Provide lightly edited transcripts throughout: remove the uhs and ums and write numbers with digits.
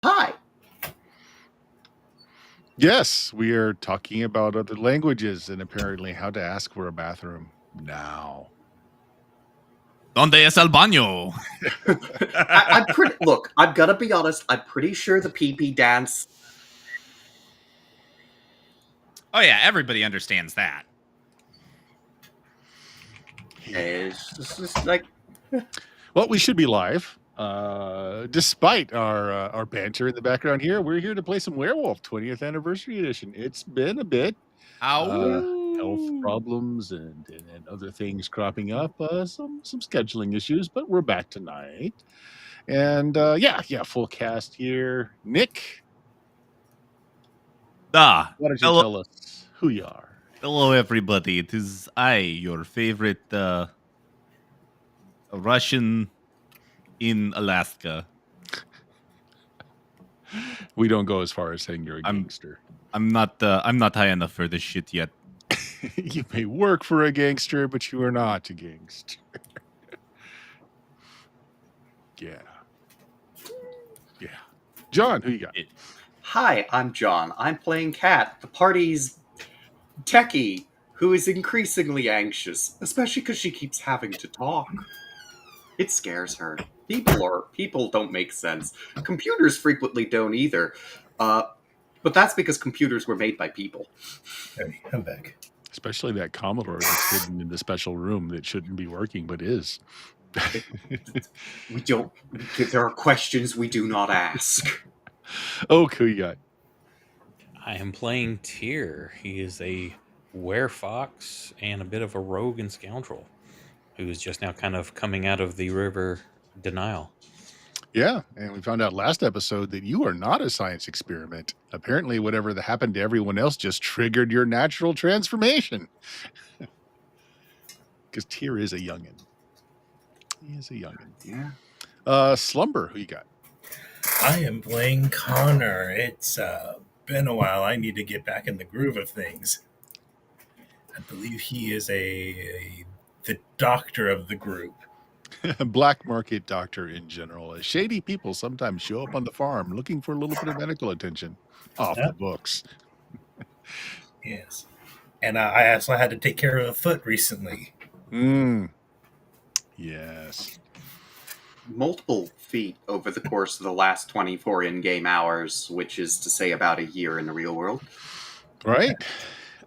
Hi. Yes, we are talking about other languages and apparently how to ask for a bathroom now. ¿Dónde es el baño? I'm pretty. Look, I've got to be honest. I'm pretty sure the pee-pee dance. Oh yeah, everybody understands that. Is just like Well, we should be live. Despite our banter in the background here, we're here to play some Werewolf 20th Anniversary Edition. It's been a bit. Health problems and other things cropping up, some scheduling issues, but we're back tonight. And full cast here. Nick, why don't you tell us who you are? Hello, everybody. It is I, your favorite Russian in Alaska. We don't go as far as saying you're a gangster. I'm not high enough for this shit yet. You may work for a gangster, but you are not a gangster. Yeah. John, who you got? Hi, I'm John. I'm playing Kat, the party's techie, who is increasingly anxious, especially because she keeps having to talk. It scares her. People don't make sense. Computers frequently don't either. But that's because computers were made by people. Hey, I'm back. Especially that Commodore that's hidden in the special room that shouldn't be working, but is. There are questions we do not ask. Oh, who you got? I am playing Tyr. He is a werefox and a bit of a rogue and scoundrel who is just now kind of coming out of the river denial. Yeah, and we found out last episode that you are not a science experiment. Apparently, whatever that happened to everyone else just triggered your natural transformation. Because Tyr is a youngin'. He is a youngin'. Yeah. Slumber, who you got? I am playing Connor. It's been a while. I need to get back in the groove of things. I believe he is the doctor of the group. Black market doctor in general. Shady people sometimes show up on the farm looking for a little bit of medical attention. Off the books. Yes. And I also had to take care of a foot recently. Yes. Multiple feet over the course of the last 24 in-game hours, which is to say about a year in the real world. Right.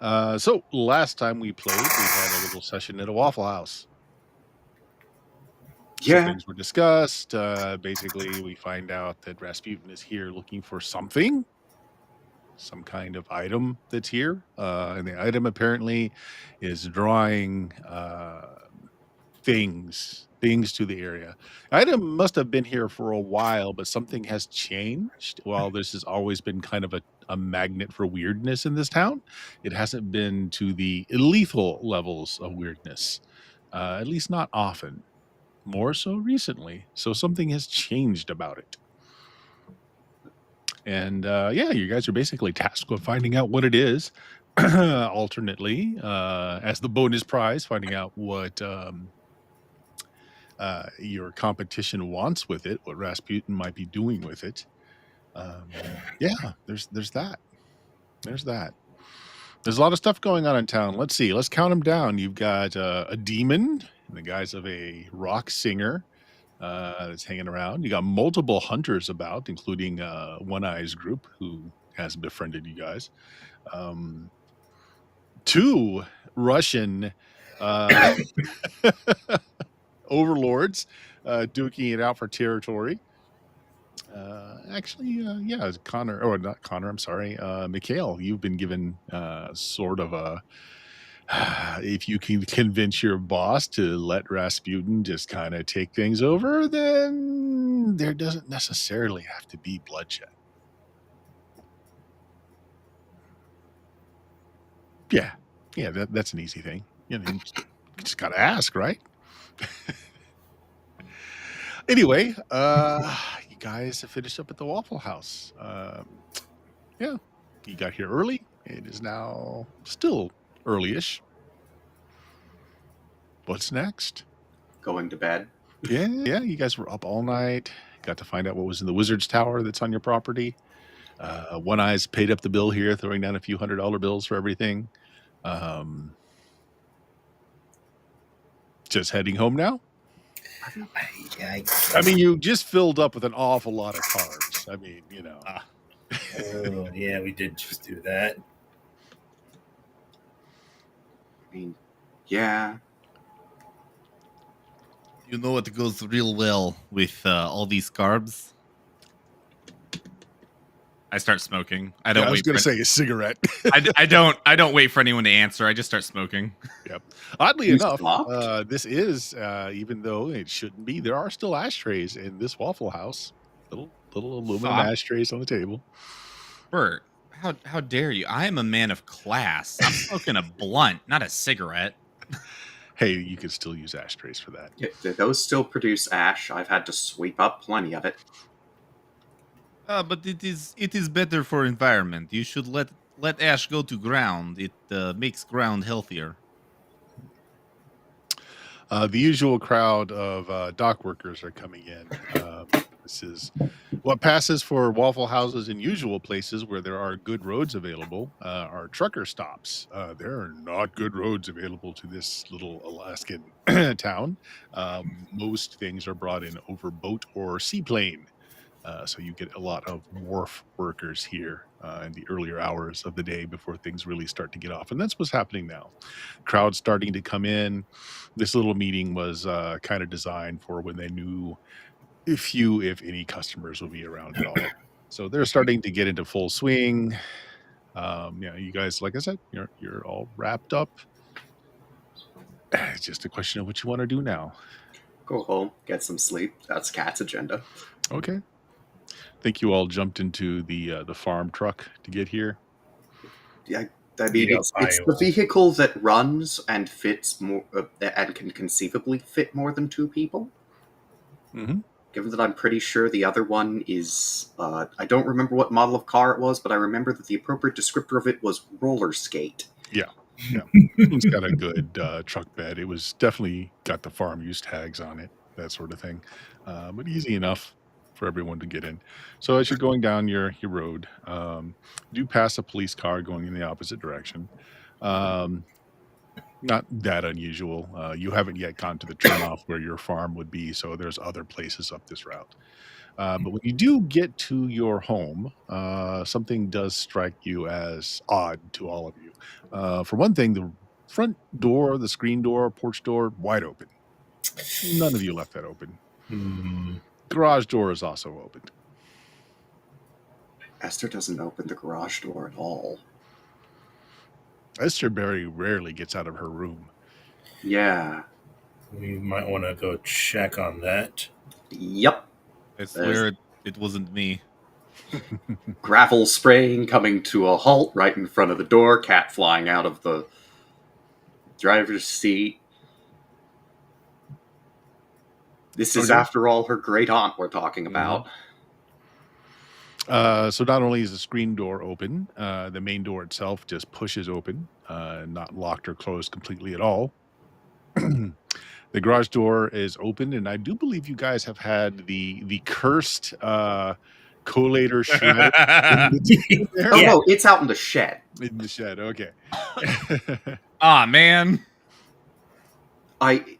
So last time we played, we had a little session at a Waffle House. Yeah. Some things were discussed. Basically, we find out that Rasputin is here looking for something, some kind of item that's here. And the item apparently is drawing things to the area. Item must have been here for a while, but something has changed. While this has always been kind of a magnet for weirdness in this town, it hasn't been to the lethal levels of weirdness, at least not often. More so recently. So something has changed about it. And you guys are basically tasked with finding out what it is. Alternately, as the bonus prize, finding out what your competition wants with it, what Rasputin might be doing with it. There's that. There's that. There's a lot of stuff going on in town. Let's see. Let's count them down. You've got a demon in the guise of a rock singer that's hanging around. You got multiple hunters about, including One Eye's group, who has befriended you guys. 2 Russian overlords duking it out for territory. Connor, or not Connor, I'm sorry, Mikhail, you've been given sort of a, if you can convince your boss to let Rasputin just kind of take things over, then there doesn't necessarily have to be bloodshed. Yeah, that's an easy thing. You just gotta ask, right? Anyway, you guys have finished up at the Waffle House. You got here early. It is now still early-ish. What's next? Going to bed. Yeah, you guys were up all night. got to find out what was in the Wizard's Tower that's on your property. One Eye's paid up the bill here, throwing down a few $100 bills for everything. Just heading home now. I mean, you just filled up with an awful lot of carbs. I mean, you know. Oh, yeah, we did just do that. I mean, yeah. You know what goes real well with all these carbs? I start smoking. I don't I was wait. going to say a cigarette. I don't wait for anyone to answer. I just start smoking. Yep. Oddly You enough, stopped? this is even though it shouldn't be, there are still ashtrays in this Waffle House. Little aluminum Fuck. ashtrays on the table. Bert, how dare you? I am a man of class. I'm smoking a blunt, not a cigarette. Hey, you can still use ashtrays for that. Yeah, those still produce ash. I've had to sweep up plenty of it. But it is better for environment. You should let ash go to ground. It makes ground healthier. The usual crowd of dock workers are coming in. This is what passes for Waffle Houses in usual places where there are good roads available, are trucker stops. There are not good roads available to this little Alaskan town. Most things are brought in over boat or seaplane. So you get a lot of wharf workers here in the earlier hours of the day before things really start to get off. And that's what's happening now. Crowds starting to come in. This little meeting was kind of designed for when they knew if any customers will be around at all. So they're starting to get into full swing. You guys, like I said, you're all wrapped up. It's just a question of what you want to do now. Go home, get some sleep. That's Cat's agenda. Okay. I think you all jumped into the farm truck to get here. Yeah, I mean, Yeah, it's the vehicle that runs and fits more, and can conceivably fit more than two people. Mm-hmm. Given that I'm pretty sure the other one is, I don't remember what model of car it was, but I remember that the appropriate descriptor of it was roller skate. Yeah. It's got a good truck bed. It was definitely got the farm use tags on it, that sort of thing. But easy enough for everyone to get in. So as you're going down your road, you do pass a police car going in the opposite direction. Not that unusual. You haven't yet gone to the turnoff where your farm would be, so there's other places up this route. But when you do get to your home, something does strike you as odd to all of you. For one thing, the front door, the screen door, porch door, wide open. None of you left that open. Garage door is also open. Esther doesn't open the garage door at all. Esther very rarely gets out of her room. Yeah. We might want to go check on that. Yep. I swear it wasn't me. Gravel spraying coming to a halt right in front of the door. Cat flying out of the driver's seat. This is, after all, her great aunt we're talking about. So not only is the screen door open, the main door itself just pushes open, not locked or closed completely at all. The garage door is open, and I do believe you guys have had the cursed collator shredder. Oh no, it's out in the shed. In the shed, okay. Ah, man. We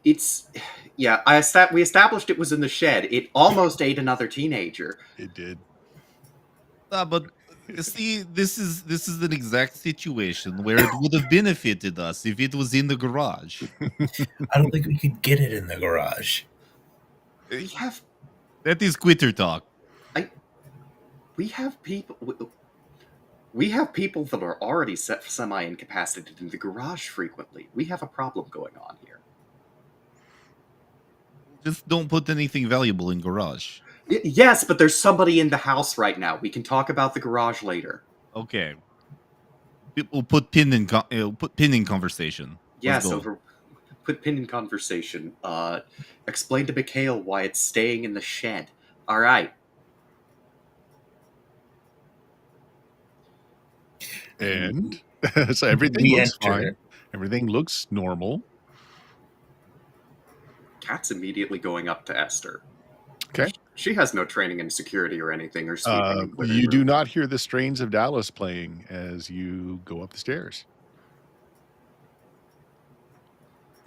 established it was in the shed. It almost ate another teenager. It did. But you see, this is an exact situation where it would have benefited us if it was in the garage. I don't think we could get it in the garage. That is quitter talk. We have people that are already semi-incapacitated in the garage frequently. We have a problem going on here. Just don't put anything valuable in garage. Yes, but there's somebody in the house right now. We can talk about the garage later. Okay. We'll put pin in conversation. Yes, put pin in conversation. Explain to Mikhail why it's staying in the shed. All right. And so everything looks fine. Everything looks normal. Cat's immediately going up to Esther. Okay. She has no training in security or anything, or sweeping and clearing You do rooms. not hear the strains of Dallas playing as you go up the stairs.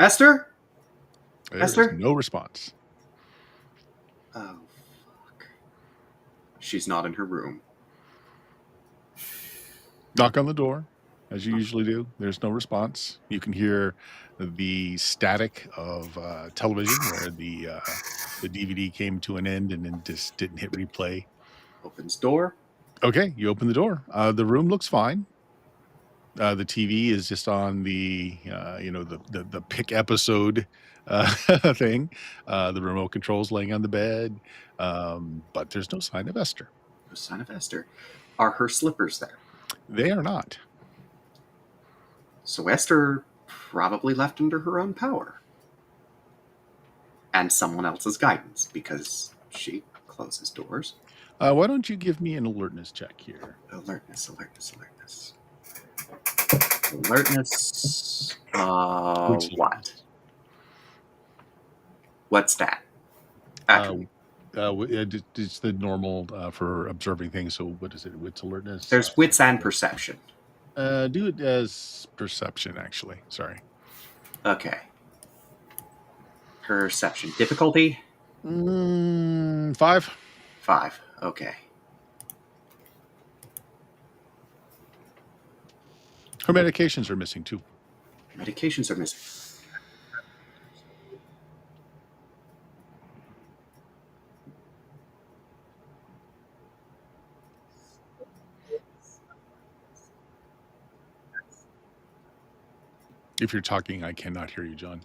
Esther? There is Esther? no response. Oh, fuck. She's not in her room. Knock on the door, as you usually do. There's no response. You can hear the static of television where the DVD came to an end and then just didn't hit replay. Opens door. Okay, you open the door. The room looks fine. The TV is just on the the pick episode thing. The remote control's laying on the bed, but there's no sign of Esther. No sign of Esther. Are her slippers there? They are not. So Esther probably left under her own power. And someone else's guidance, because she closes doors. Why don't you give me an alertness check here? Alertness. Alertness. What? What's that? Actually, It's the normal for observing things. So what is it? Wits alertness. there's wits and perception. Do it as perception, actually. Sorry. Okay. Perception. Difficulty? 5. 5. Okay. Her medications are missing too. Medications are missing. If you're talking, I cannot hear you, John.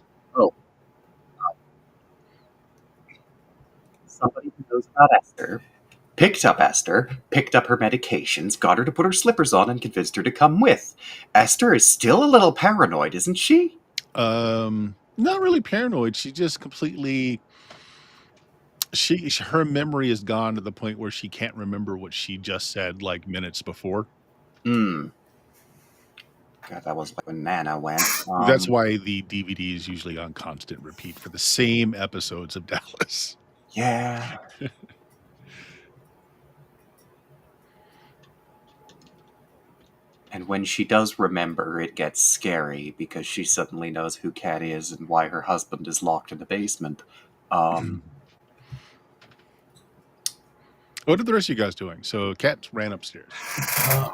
Somebody who knows about Esther picked up her medications, got her to put her slippers on, and convinced her to come with. Esther is still a little paranoid, isn't she? Not really paranoid. She just completely. Her memory is gone to the point where she can't remember what she just said like minutes before. God, that was like when Nana went. That's why the DVD is usually on constant repeat for the same episodes of Dallas. Yeah. And when she does remember, it gets scary because she suddenly knows who Kat is and why her husband is locked in the basement. What are the rest of you guys doing? So Kat ran upstairs.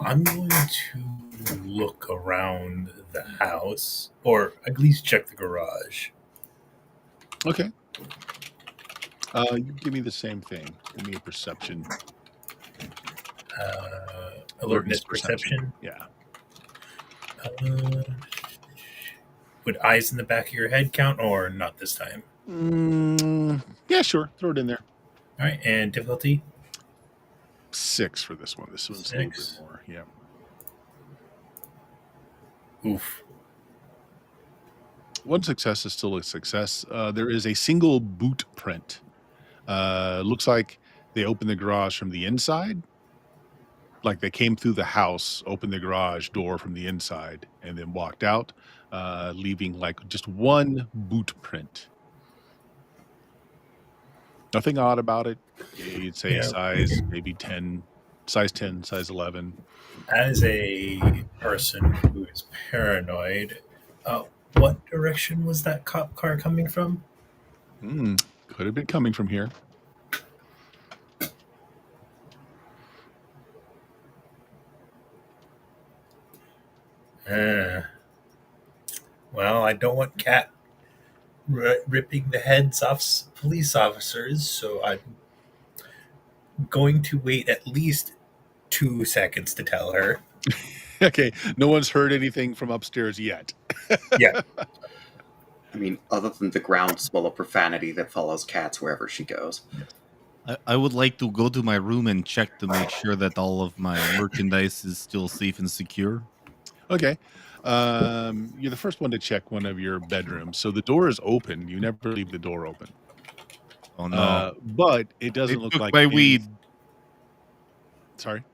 I'm going to look around the house, or at least check the garage. Okay. You give me the same thing. Give me a perception. Alertness perception. Yeah. Would eyes in the back of your head count, or not this time? Yeah, sure. Throw it in there. All right, and difficulty? 6 for this one. This one's 6. a little bit more. Yeah. Oof. One success is still a success. There is a single boot print. Looks like they opened the garage from the inside. Like they came through the house, opened the garage door from the inside, and then walked out, leaving like just one boot print. Nothing odd about it. You'd say size maybe 10, size 10, size 11. As a person who is paranoid, what direction was that cop car coming from? Could have been coming from here. Well, I don't want Kat ripping the heads off police officers, so I'm going to wait at least 2 seconds to tell her. Okay, no one's heard anything from upstairs yet. Yeah. I mean, other than the groundswell of profanity that follows Kat's wherever she goes. I would like to go to my room and check to make sure that all of my merchandise is still safe and secure. Okay. You're the first one to check one of your bedrooms. So the door is open. You never leave the door open. Oh, no. But it doesn't look like my weed. Sorry?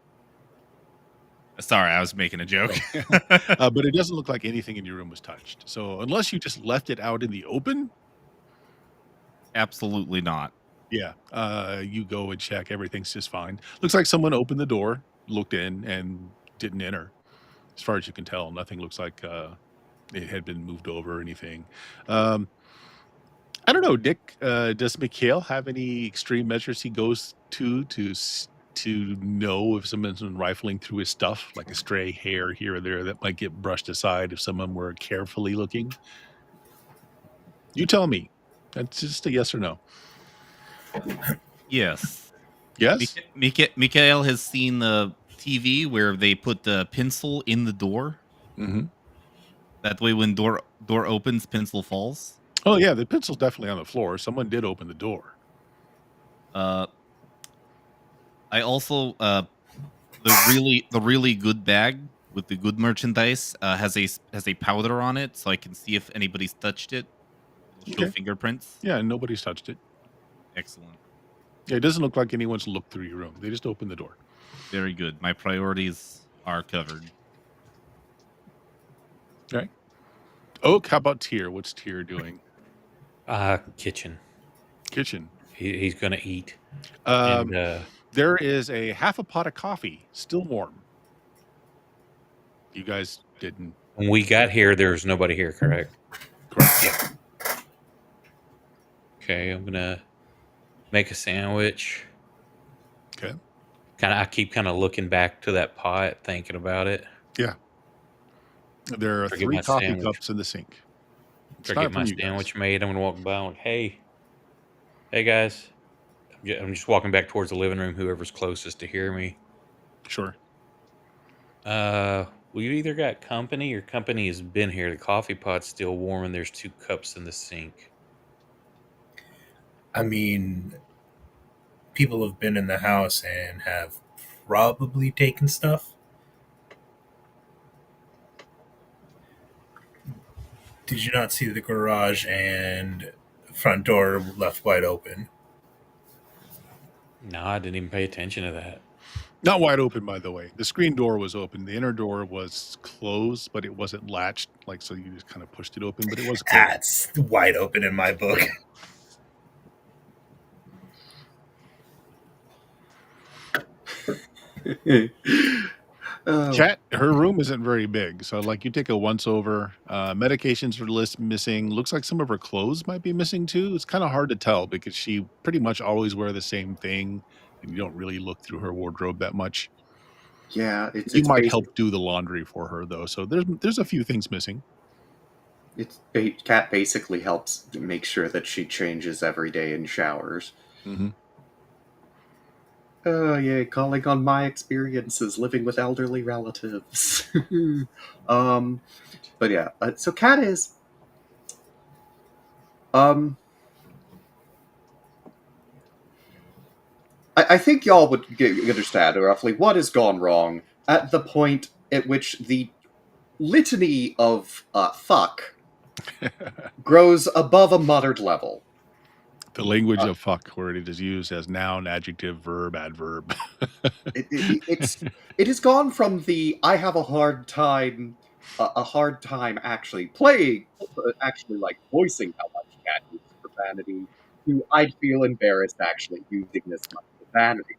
Sorry, I was making a joke. But it doesn't look like anything in your room was touched. So unless you just left it out in the open. Absolutely not. Yeah. You go and check. Everything's just fine. Looks like someone opened the door, looked in, and didn't enter. As far as you can tell, nothing looks like it had been moved over or anything. Um, I don't know, Nick. Does Mikhail have any extreme measures he goes to know if someone's been rifling through his stuff, like a stray hair here or there that might get brushed aside if someone were carefully looking? You tell me. That's just a yes or no. Yes. Yes. Mikhail has seen the TV where they put the pencil in the door. Mm-hmm. That way, when door opens, pencil falls. Oh yeah, the pencil's definitely on the floor. Someone did open the door. I also the really good bag with the good merchandise has a powder on it, so I can see if anybody's touched it. It'll show Okay. fingerprints. Yeah, nobody's touched it. Excellent. Yeah, it doesn't look like anyone's looked through your room. They just opened the door. Very good. My priorities are covered. All right. Oak, how about Tyr? What's Tyr doing? Kitchen. Kitchen. He's gonna eat. Um, And there is a half a pot of coffee, still warm. You guys didn't. when we got here, there's nobody here, correct? Correct. Okay, I'm gonna make a sandwich. Okay. I keep looking back to that pot, thinking about it. Yeah. There are Forget 3 my coffee sandwich. cups in the sink. It's After I time get for my you guys. sandwich made, I'm gonna walk by like, hey guys. I'm just walking back towards the living room. Whoever's closest to hear me. Sure. We either got company or company has been here. The coffee pot's still warm, and there's 2 cups in the sink. I mean, people have been in the house and have probably taken stuff. Did you not see the garage and front door left wide open? No, I didn't even pay attention to that. Not wide open, by the way. The screen door was open. The inner door was closed, but it wasn't latched. Like, so you just kind of pushed it open, but it was closed. That's wide open in my book. Oh, Chat, her room isn't very big. So, like, you take a once over. Medications are missing. Looks like some of her clothes might be missing too. It's kind of hard to tell because she pretty much always wear the same thing, and you don't really look through her wardrobe that much. yeah, You might help do the laundry for her though. So there's a few things missing. Cat basically helps make sure that she changes every day and showers. Mm-hmm. Oh, yay, calling on my experiences living with elderly relatives. But yeah, so Cat is... I think y'all would understand roughly what has gone wrong at the point at which the litany of fuck grows above a muttered level. The language of fuck, where it is used as noun, adjective, verb, adverb. It has gone from the I have a hard time actually playing, actually like voicing how much Cat uses profanity, to I'd feel embarrassed actually using this much profanity.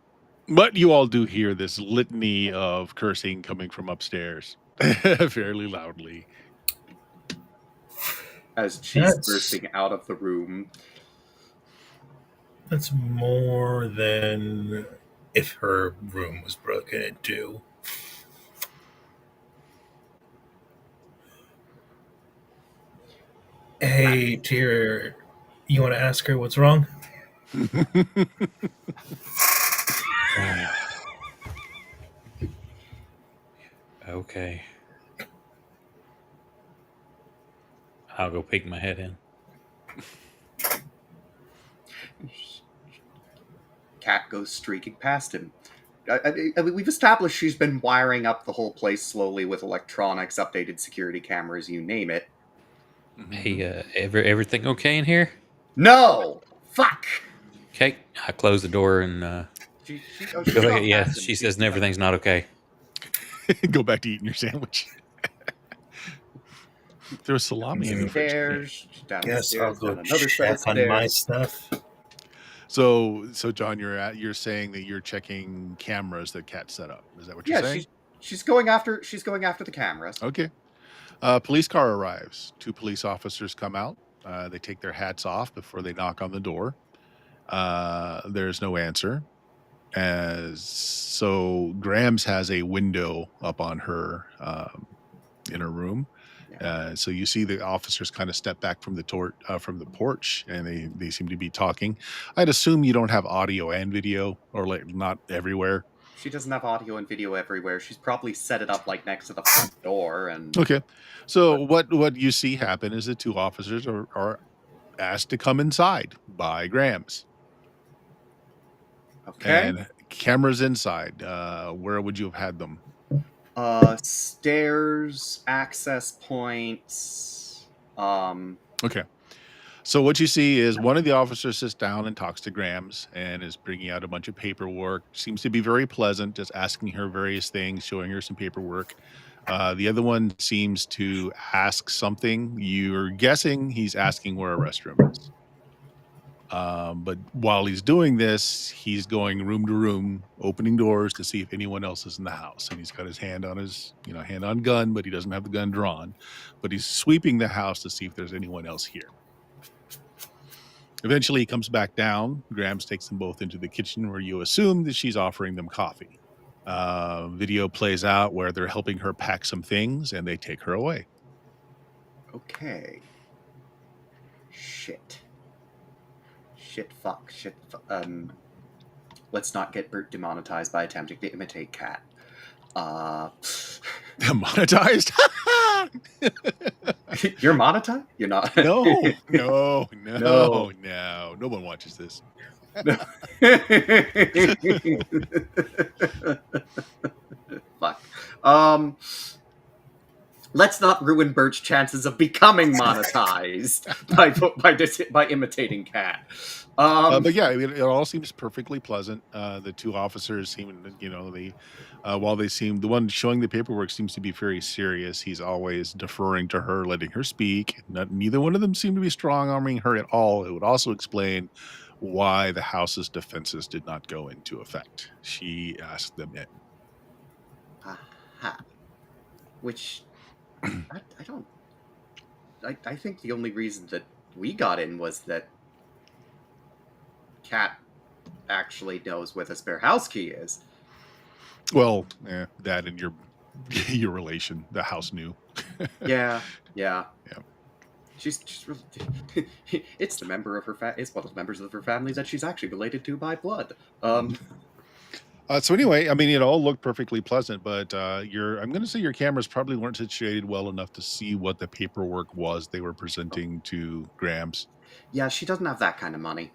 But you all do hear this litany of cursing coming from upstairs fairly loudly. As she's bursting out of the room. That's more than if her room was broken into. Hey, Tyr, you want to ask her what's wrong? Okay. I'll go peek my head in. Cat goes streaking past him. I mean, we've established she's been wiring up the whole place slowly with electronics, updated security cameras, you name it. Hey, everything okay in here? No! Fuck! Okay, I close the door and she says everything's not okay. Go back to eating your sandwich. There was salami in the fridge. Guess I'll go check on my stuff. So John, you're saying that you're checking cameras that Cat set up. Is that what you're Yeah, saying? she's going after the cameras. Okay. Police car arrives. 2 police officers come out. They take their hats off before they knock on the door. There's no answer. So Grams has a window up on her in her room. So you see the officers kind of step back from the porch, and they seem to be talking. I'd assume you don't have audio and video, or like not everywhere. She doesn't have audio and video everywhere. She's probably set it up like next to the front door. And Okay. So what you see happen is the 2 officers are asked to come inside by Grams. okay, And cameras inside. Where would you have had them? stairs, access points. Okay. So what you see is one of the officers sits down and talks to Grams and is bringing out a bunch of paperwork. Seems to be very pleasant, just asking her various things, showing her some paperwork. The other one seems to ask something. You're guessing he's asking where a restroom is. But while he's doing this, he's going room to room, opening doors to see if anyone else is in the house. And he's got his hand on gun, but he doesn't have the gun drawn. But he's sweeping the house to see if there's anyone else here. Eventually, he comes back down. Grams takes them both into the kitchen, where you assume that she's offering them coffee. Video plays out where they're helping her pack some things, and they take her away. Okay. Shit. Let's not get Bert demonetized by attempting to imitate Cat. Demonetized? You're monetized? You're not. No. No one watches this. Fuck. Let's not ruin Bert's chances of becoming monetized by imitating Cat. But yeah, I mean, it all seems perfectly pleasant. The 2 officers seem, while they seem, the one showing the paperwork seems to be very serious. He's always deferring to her, letting her speak. Neither one of them seem to be strong-arming her at all. It would also explain why the house's defenses did not go into effect. She asked them in. Aha. Which I don't. I think the only reason that we got in was that Cat actually knows where the spare house key is. Well, that and your relation, the house knew. Yeah. She's really, it's the member of her it's one of the members of her family that she's actually related to by blood. So anyway, I mean, it all looked perfectly pleasant, but I'm going to say your cameras probably weren't situated well enough to see what the paperwork was they were presenting to Grams. Yeah, she doesn't have that kind of money.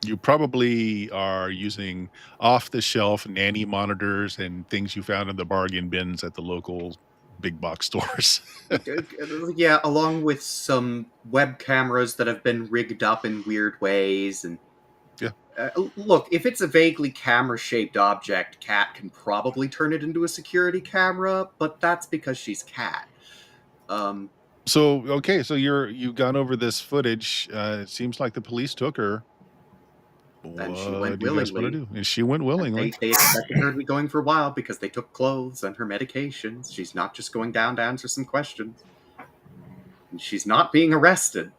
You probably are using off-the-shelf nanny monitors and things you found in the bargain bins at the local big box stores. Yeah, along with some web cameras that have been rigged up in weird ways. And look, if it's a vaguely camera-shaped object, Cat can probably turn it into a security camera, but that's because she's Cat. So you've gone over this footage. It seems like the police took her. And she went willingly. And she went willingly. They expected her to be going for a while because they took clothes and her medications. She's not just going down to answer some questions. And she's not being arrested.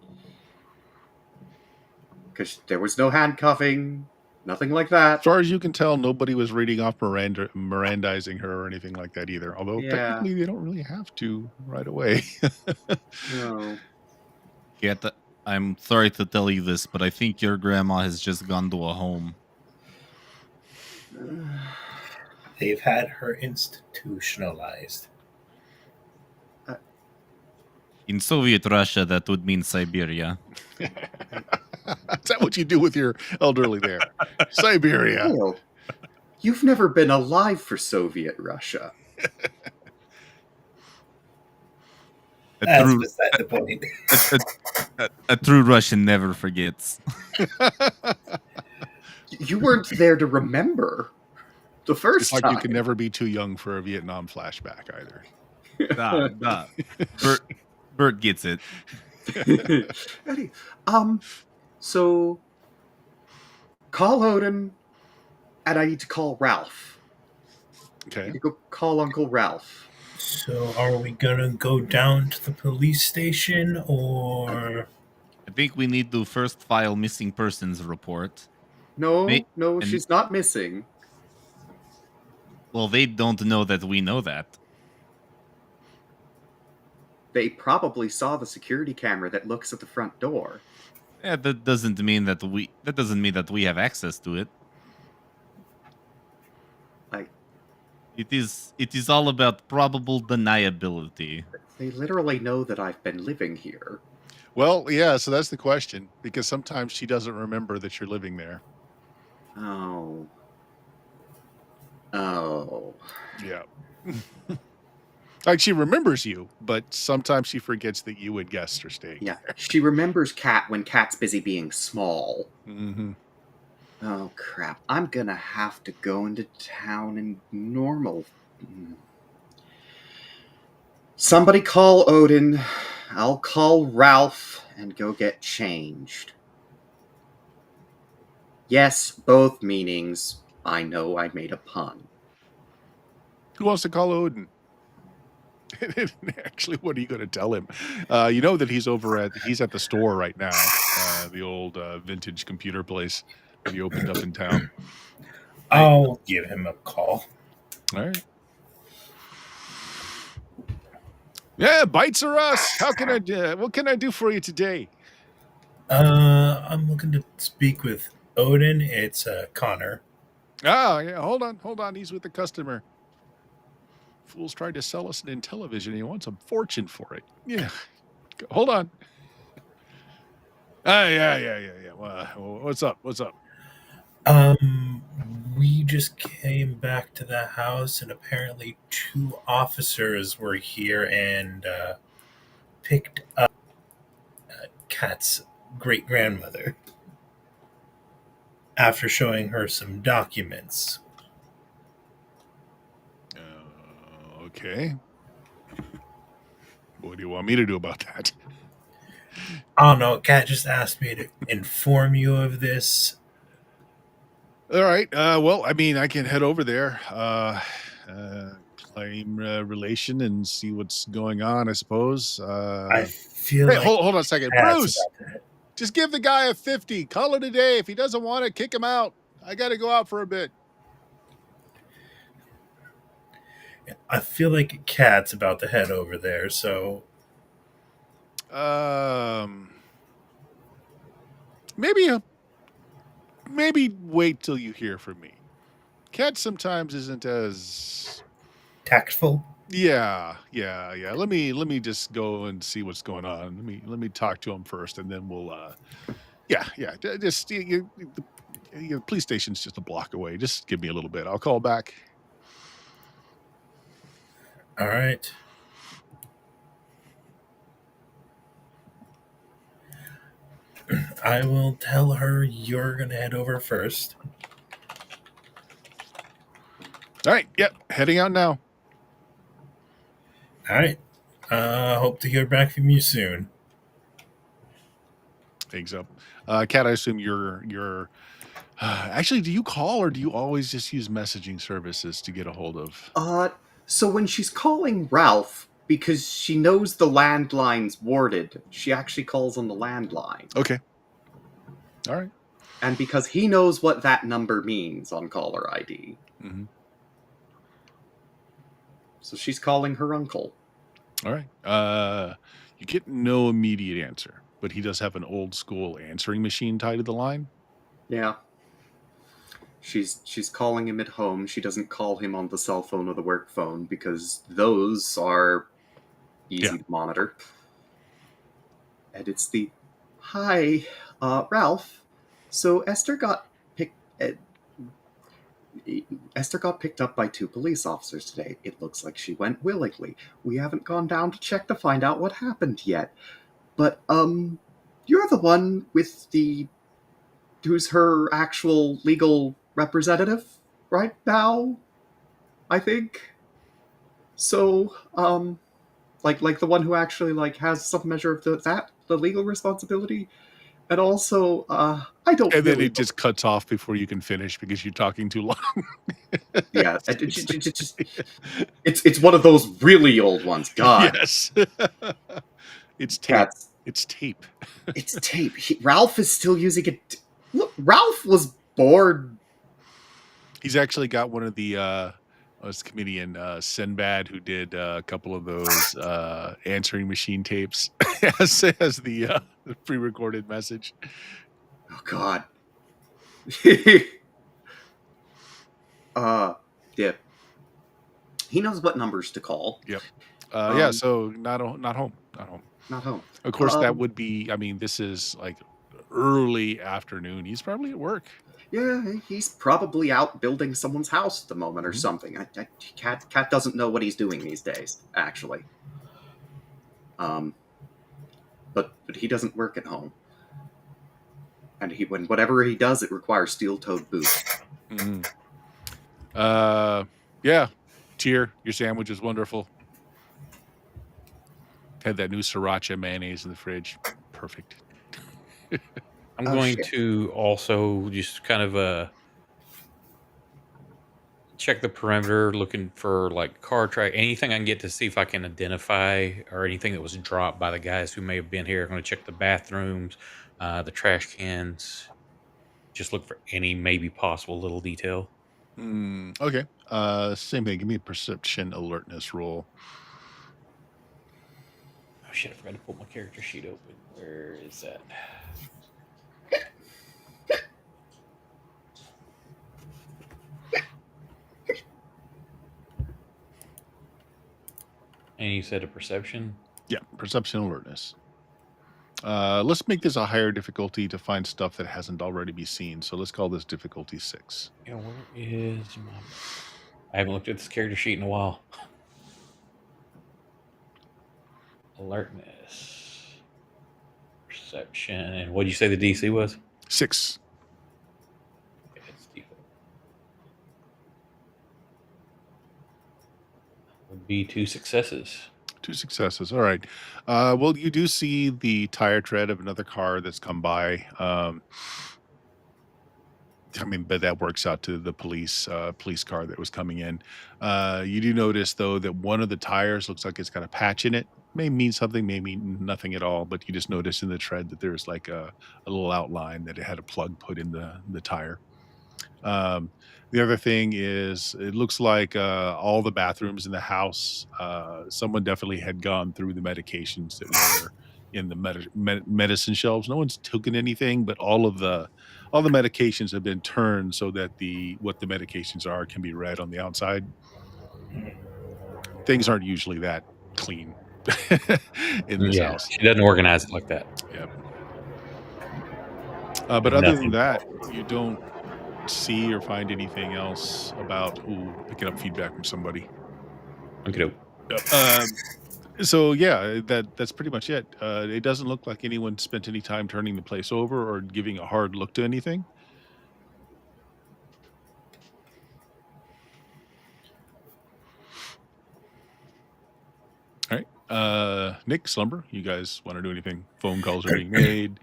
Because there was no handcuffing, nothing like that. As far as you can tell, nobody was reading off Mirandizing her or anything like that either. Although technically they don't really have to right away. No. Yeah, I'm sorry to tell you this, but I think your grandma has just gone to a home. They've had her institutionalized. In Soviet Russia, that would mean Siberia. Is that what you do with your elderly there? Siberia. Well, you've never been alive for Soviet Russia. That's beside the point. A true Russian never forgets. You weren't there to remember the first It's like time. you can never be too young for a Vietnam flashback either. Bert gets it. Eddie, So, call Odin, and I need to call Ralph. I Okay. need to go call Uncle Ralph. So, are we gonna go down to the police station, or I think we need to first file missing persons report. No, no, and she's not missing. well, they don't know that we know that. They probably saw the security camera that looks at the front door. Yeah, that doesn't mean that we have access to it. Like, It is all about probable deniability. they literally know that I've been living here. Well, yeah, so that's the question, because sometimes she doesn't remember that you're living there. Oh. Oh. Yeah. Like, she remembers you, but sometimes she forgets that you and guests are staying. Yeah. She remembers Cat when Cat's busy being small. Mm-hmm. Oh, crap. I'm gonna have to go into town in normal. Somebody call Odin. I'll call Ralph and go get changed. Yes, both meanings. I know I made a pun. Who wants to call Odin? Actually, what are you going to tell him? You know that he's at the store right now, the old vintage computer place that he opened up in town. I'll give him a call. All right. Yeah, bites are us. What can I do for you today? I'm looking to speak with Odin. It's Connor. Oh, yeah. Hold on. He's with the customer. Fool's tried to sell us an Intellivision. He wants a fortune for it. Yeah. Hold on. Yeah. Well, what's up? We just came back to the house, and apparently 2 officers were here and picked up Kat's great-grandmother after showing her some documents. Okay. What do you want me to do about that? I don't know. Kat just asked me to inform you of this. All right. Well, I mean, I can head over there, claim relation, and see what's going on. I suppose. I feel Hey, like hold on a second, Kat's Bruce. about to- Just give the guy a 50. Call it a day. If he doesn't want it, kick him out. I got to go out for a bit. I feel like Kat's about to head over there, so Maybe wait till you hear from me. Cat sometimes isn't as tactful. Yeah. Let me just go and see what's going on. Let me talk to him first, and then we'll. Just the police station's just a block away. Just give me a little bit. I'll call back. All right. I will tell her you're going to head over first. All right. Yep. Heading out now. All right. Hope to hear back from you soon. Thanks up. Kat, I assume you're actually, do you call or do you always just use messaging services to get a hold of? So when she's calling Ralph, because she knows the landline's warded, she actually calls on the landline. Okay. All right. And because he knows what that number means on caller ID. Mm-hmm. So she's calling her uncle. All right. You get no immediate answer, but he does have an old school answering machine tied to the line. Yeah. She's calling him at home. She doesn't call him on the cell phone or the work phone because those are easy to monitor. And it's the, "Hi, Ralph. So Esther got picked up by 2 police officers today. It looks like she went willingly. We haven't gone down to check to find out what happened yet. But you're the one with who's her actual legal representative right now, I think. So, like the one who actually has some measure of the legal responsibility. And also, I don't And then really... it just cuts off before you can finish because you're talking too long. Yeah, it's one of those really old ones. God, Yes. It's tape. cats. It's tape. It's tape. Ralph is still using it. Look, Ralph was bored. He's actually got one of the was comedian Sinbad who did a couple of those answering machine tapes as the pre-recorded message. Oh God. Yeah. He knows what numbers to call. Yep. Yeah. So not home. Not home. Not home. Of course, that would be. I mean, this is like early afternoon. He's probably at work. Yeah, he's probably out building someone's house at the moment or something. Cat doesn't know what he's doing these days, actually. But he doesn't work at home, and when whatever he does, it requires steel-toed boots. Mm-hmm. Yeah. Cheer. Your sandwich is wonderful. Had that new sriracha mayonnaise in the fridge. Perfect. I'm going to also just kind of check the perimeter, looking for like car track, anything I can get to see if I can identify or anything that was dropped by the guys who may have been here. I'm going to check the bathrooms, the trash cans, just look for any maybe possible little detail. Okay. Same thing. Give me a perception alertness roll. Oh shit, I forgot to pull my character sheet open. Where is that? And you said a perception? Yeah, perception alertness. Let's make this a higher difficulty to find stuff that hasn't already been seen. So let's call this difficulty 6. Yeah, where is my... I haven't looked at this character sheet in a while. Alertness. Perception. And what did you say the DC was? 6. Okay, it's default. Would be 2 successes. 2 successes. All right. Well, you do see the tire tread of another car that's come by. I mean, but that works out to the police car that was coming in. You do notice, though, that one of the tires looks like it's got a patch in it. May mean something, may mean nothing at all, but you just notice in the tread that there's like a little outline that it had a plug put in the tire. The other thing is it looks like all the bathrooms in the house, someone definitely had gone through the medications that were in the medicine shelves. No one's taken anything, but all the medications have been turned so that what the medications are can be read on the outside. Things aren't usually that clean in this house. She doesn't organize it like that. Yeah. But other than that, you don't see or find anything else about picking up feedback from somebody. Okay. So yeah, that's pretty much it. It doesn't look like anyone spent any time turning the place over or giving a hard look to anything. All right. Nick, Slumber, you guys want to do anything? Phone calls are being made.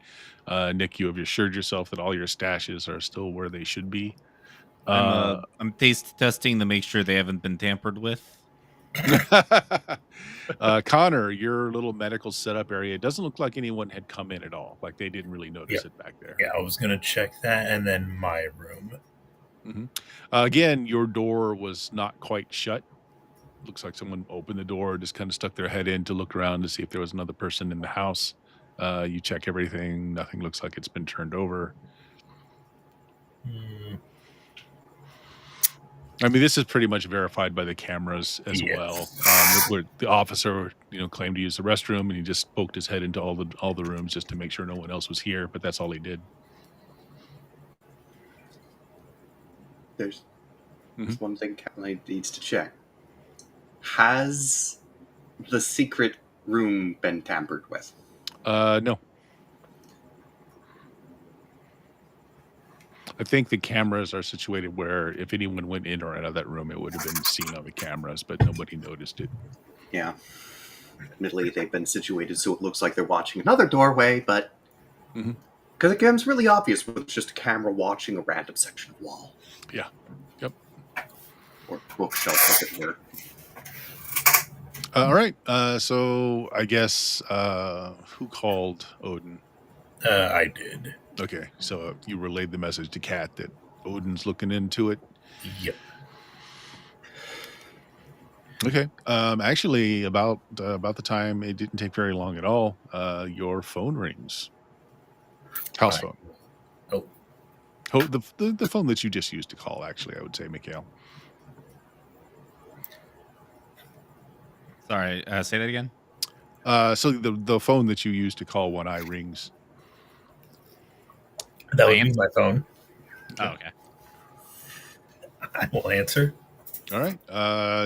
Nick, you have assured yourself that all your stashes are still where they should be. I'm taste testing to make sure they haven't been tampered with. Connor, your little medical setup area, it doesn't look like anyone had come in at all. Like they didn't really notice it back there. Yeah, I was going to check that, and then my room. Mm-hmm. Again, your door was not quite shut. Looks like someone opened the door, just kind of stuck their head in to look around to see if there was another person in the house. You check everything. Nothing looks like it's been turned over. I mean, this is pretty much verified by the cameras as well. Where the officer, claimed to use the restroom, and he just poked his head into all the rooms just to make sure no one else was here. But that's all he did. There's one thing Caroline needs to check. Has the secret room been tampered with? No. I think the cameras are situated where if anyone went in or out of that room, it would have been seen on the cameras, but nobody noticed it. Yeah. Admittedly, they've been situated so it looks like they're watching another doorway, but Because it becomes really obvious when it's just a camera watching a random section of wall. Yeah. Yep. Or bookshelf, as it were. All right. So I guess who called Odin? I did. Okay. So you relayed the message to Kat that Odin's looking into it. Yep. Okay. Actually, about the time, it didn't take very long at all. Your phone rings. House phone. Oh, Oh, the phone that you just used to call. Actually, I would say, Mikhail. Sorry, say that again. So the phone that you used to call One Eye rings. that would I be my phone. Oh, okay. I will answer. All right.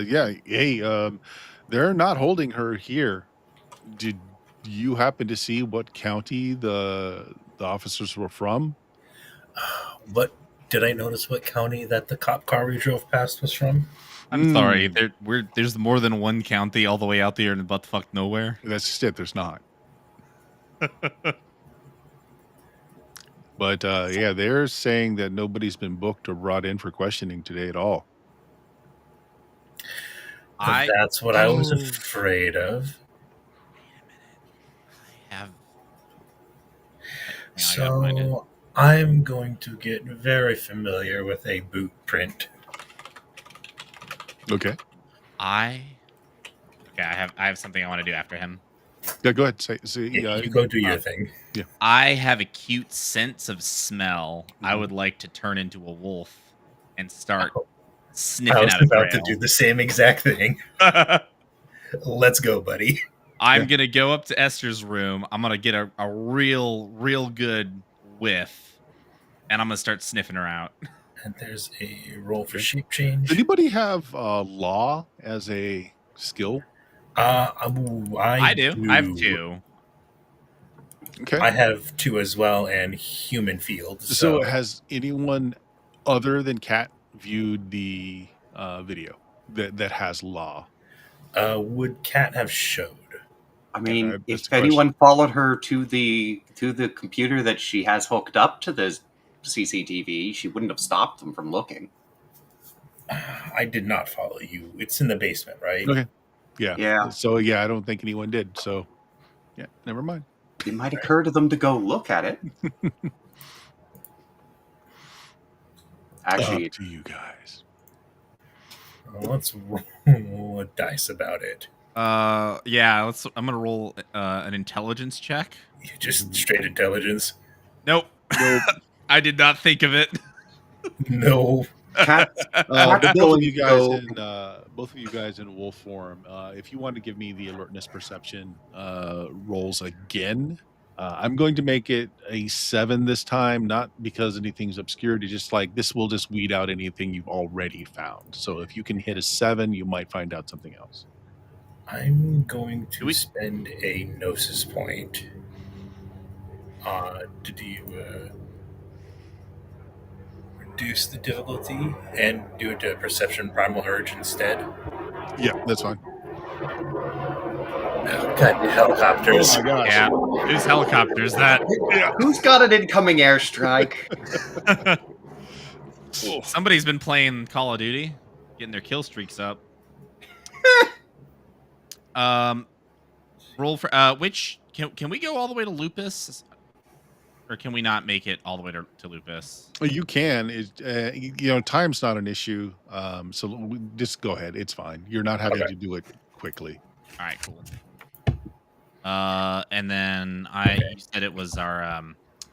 Yeah. Hey. They're not holding her here. Did you happen to see what county the officers were from? What did I notice? What county that the cop car we drove past was from? I'm sorry. There's more than one county all the way out there in buttfuck nowhere. That's just it. There's not. But yeah, they're saying that nobody's been booked or brought in for questioning today at all. That's what I was afraid of. I have. So I'm going to get very familiar with a boot print. Okay. I have something I want to do after him. Yeah, go ahead. You go do your thing. Yeah. I have a cute sense of smell. I Mhm. would like to turn into a wolf and start I sniffing was out a about to trail. do the same exact thing. Let's go, buddy. I'm gonna go up to Esther's room. I'm gonna get a real good whiff, and I'm gonna start sniffing her out. And there's a roll for Okay. shape change. Does anybody have law as a skill? I do. I have 2. Okay. I have 2 as well, and human field. So has anyone other than Kat viewed the video that has law? Would Cat have showed? I mean, that's if the question. anyone followed her to the computer that she has hooked up to the CCTV, she wouldn't have stopped them from looking. I did not follow you. It's in the basement, right? Okay. Yeah. Yeah. So yeah, I don't think anyone did. So yeah, never mind. It might occur to them to go look at it. Actually, Up to you guys. Let's roll a dice about it. Yeah. I'm gonna roll an intelligence check. Just straight intelligence. Nope. I did not think of it. No. Cat, Both of you guys in wolf form. If you want to give me the alertness perception rolls again, I'm going to make it a 7 this time. Not because anything's obscured. It's just like this will just weed out anything you've already found. So if you can hit a 7, you might find out something else. I'm going to spend a gnosis point. To do reduce the difficulty and do it to perception primal urge instead. Yeah, that's fine. Oh, God, helicopters. Oh my gosh. Yeah. Whose helicopter is that? who's got an incoming airstrike? Somebody's been playing Call of Duty, getting their kill streaks up. Roll for which can we go all the way to Lupus, or can we not make it all the way to Lupus? Well, you can. Time's not an issue. So just go ahead. It's fine. You're not having to do it quickly. All right, cool. And then you said it was our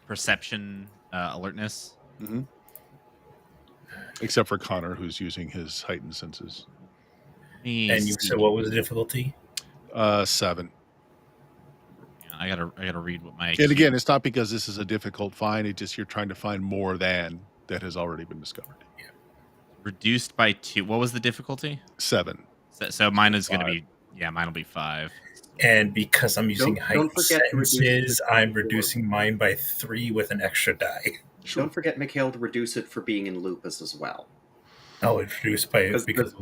perception alertness. Mm-hmm. Except for Connor, who's using his heightened senses. And you said what was the difficulty? 7. I gotta read what my. And again, it's not because this is a difficult find. It's just you're trying to find more than that has already been discovered. Yeah. Reduced by 2. What was the difficulty? 7. So mine is going to be mine will be 5. And because I'm using Don't heightened forget to reduce senses, it. I'm reducing mine by 3 with an extra die. Sure. Don't forget, Mikhail, to reduce it for being in lupus as well. Oh, it's reduced by because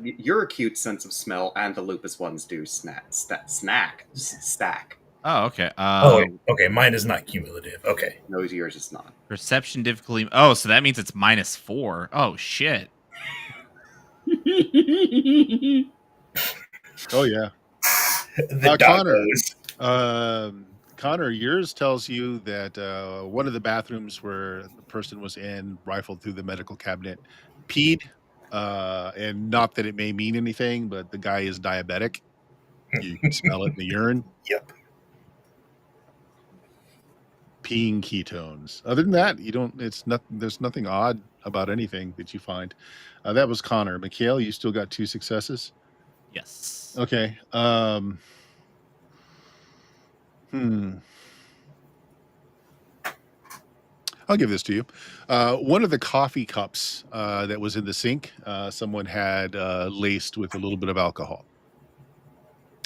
your acute sense of smell and the lupus ones do stack. Oh, okay. Okay. Mine is not cumulative. Okay. No, yours is not. Perception difficulty. Oh, so that means it's -4. Oh shit. Oh yeah. The Connor. doggos. Connor, yours tells you that one of the bathrooms where the person was in rifled through the medical cabinet, peed, and not that it may mean anything, but the guy is diabetic. You can smell it in the urine. Yep. Peeing ketones. Other than that, you don't. It's not. There's nothing odd about anything that you find. That was Connor. Mikhail, you still got 2 successes. Yes. Okay. I'll give this to you. One of the coffee cups that was in the sink, someone had laced with a little bit of alcohol.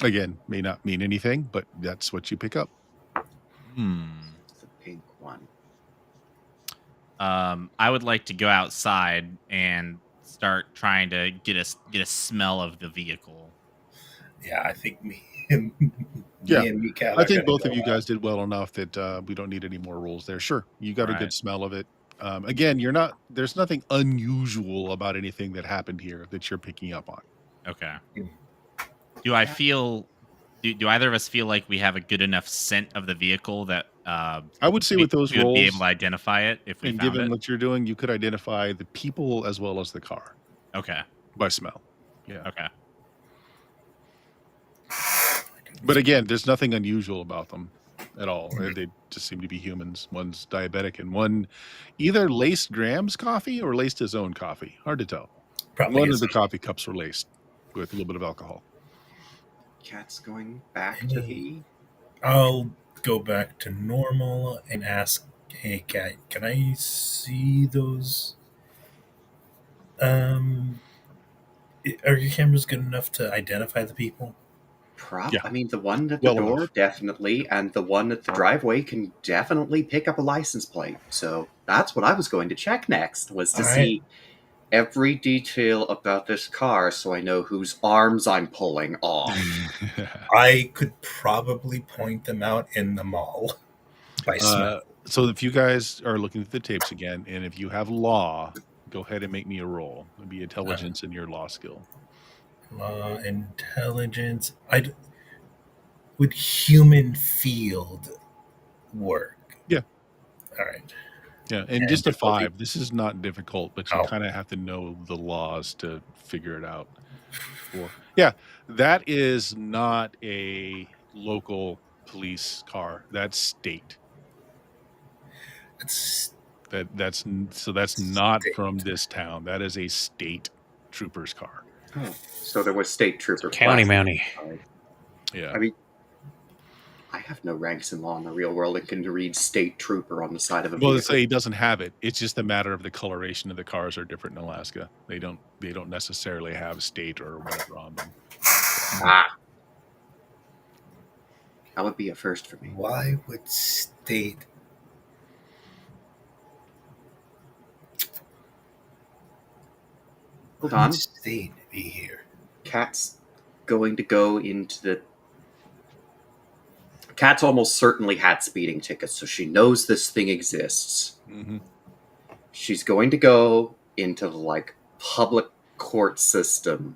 Again, may not mean anything, but that's what you pick up. It's the pink one. I would like to go outside and start trying to get a smell of the vehicle. Yeah, I think me and Yeah. Mikhail I are think gonna both go of you out. guys did well enough that we don't need any more rolls there. Sure, you got a good Right. smell of it. Again, you're not. There's nothing unusual about anything that happened here that you're picking up on. Okay. Mm. Do I feel? Do either of us feel like we have a good enough scent of the vehicle that I would say with those we would be rolls able to identify it if we and found given it? what you're doing, you could identify the people as well as the car Okay. by smell. Yeah. Okay. But again, there's nothing unusual about them at all. They just seem to be humans. One's diabetic and one either laced Graham's coffee or laced his own coffee. Hard to tell. Probably One of is. the coffee cups were laced with a little bit of alcohol. Cat's going back to the. I'll go back to normal and ask, "Hey, Cat, can I see those? Are your cameras good enough to identify the people?" Yeah. I mean, the one at the Well door enough. definitely, and the one at the driveway can definitely pick up a license plate. So that's what I was going to check next, was to All right. see every detail about this car, so I know whose arms I'm pulling off. I could probably point them out in the mall by smell. So if you guys are looking at the tapes again, and if you have law, go ahead and make me a roll. It'd be intelligence and your law skill. Law, intelligence. Would human field work? Yeah. All right. Yeah, and And just a difficulty? 5. This is not difficult, but you Oh. kind of have to know the laws to figure it out. Yeah, that is not a local police car. That's state. It's That's not State. from this town. That is a state trooper's car. Oh, so there was state trooper. County plastic. Mountie. Yeah. I mean, I have no ranks in law in the real world and can read state trooper on the side of a Well, vehicle. let's say he doesn't have it. It's just a matter of the coloration of the cars are different in Alaska. They don't necessarily have state or whatever on them. Ah. That would be a first for me. Why would state? Hold Why would on. state be here? Cat's going to go into the. Cat's almost certainly had speeding tickets, so she knows this thing exists. Mm-hmm. She's going to go into the public court system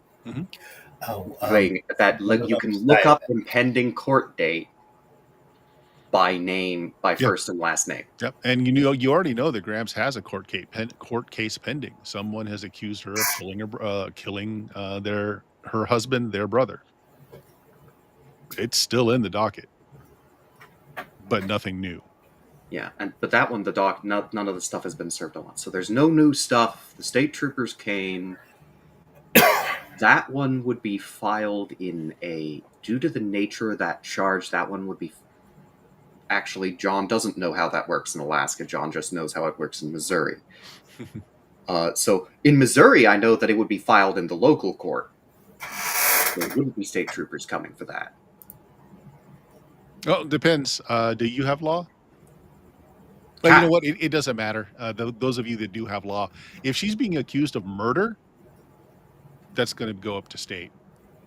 Oh, thing that one you of can them's look up diabetic. impending court date by name, by Yep. first and last name. Yep, and you already know that Gramps has a court case pending. Someone has accused her of killing her husband, their brother. It's still in the docket, but nothing new. Yeah, but that one, none of the stuff has been served on. So there's no new stuff. The state troopers came. That one would be filed in due to the nature of that charge, that one would be. Actually, John doesn't know how that works in Alaska. John just knows how it works in Missouri. So in Missouri, I know that it would be filed in the local court. So it wouldn't be state troopers coming for that. Oh, it depends. Do you have law? But you know what? It doesn't matter. Those of you that do have law, if she's being accused of murder, that's going to go up to state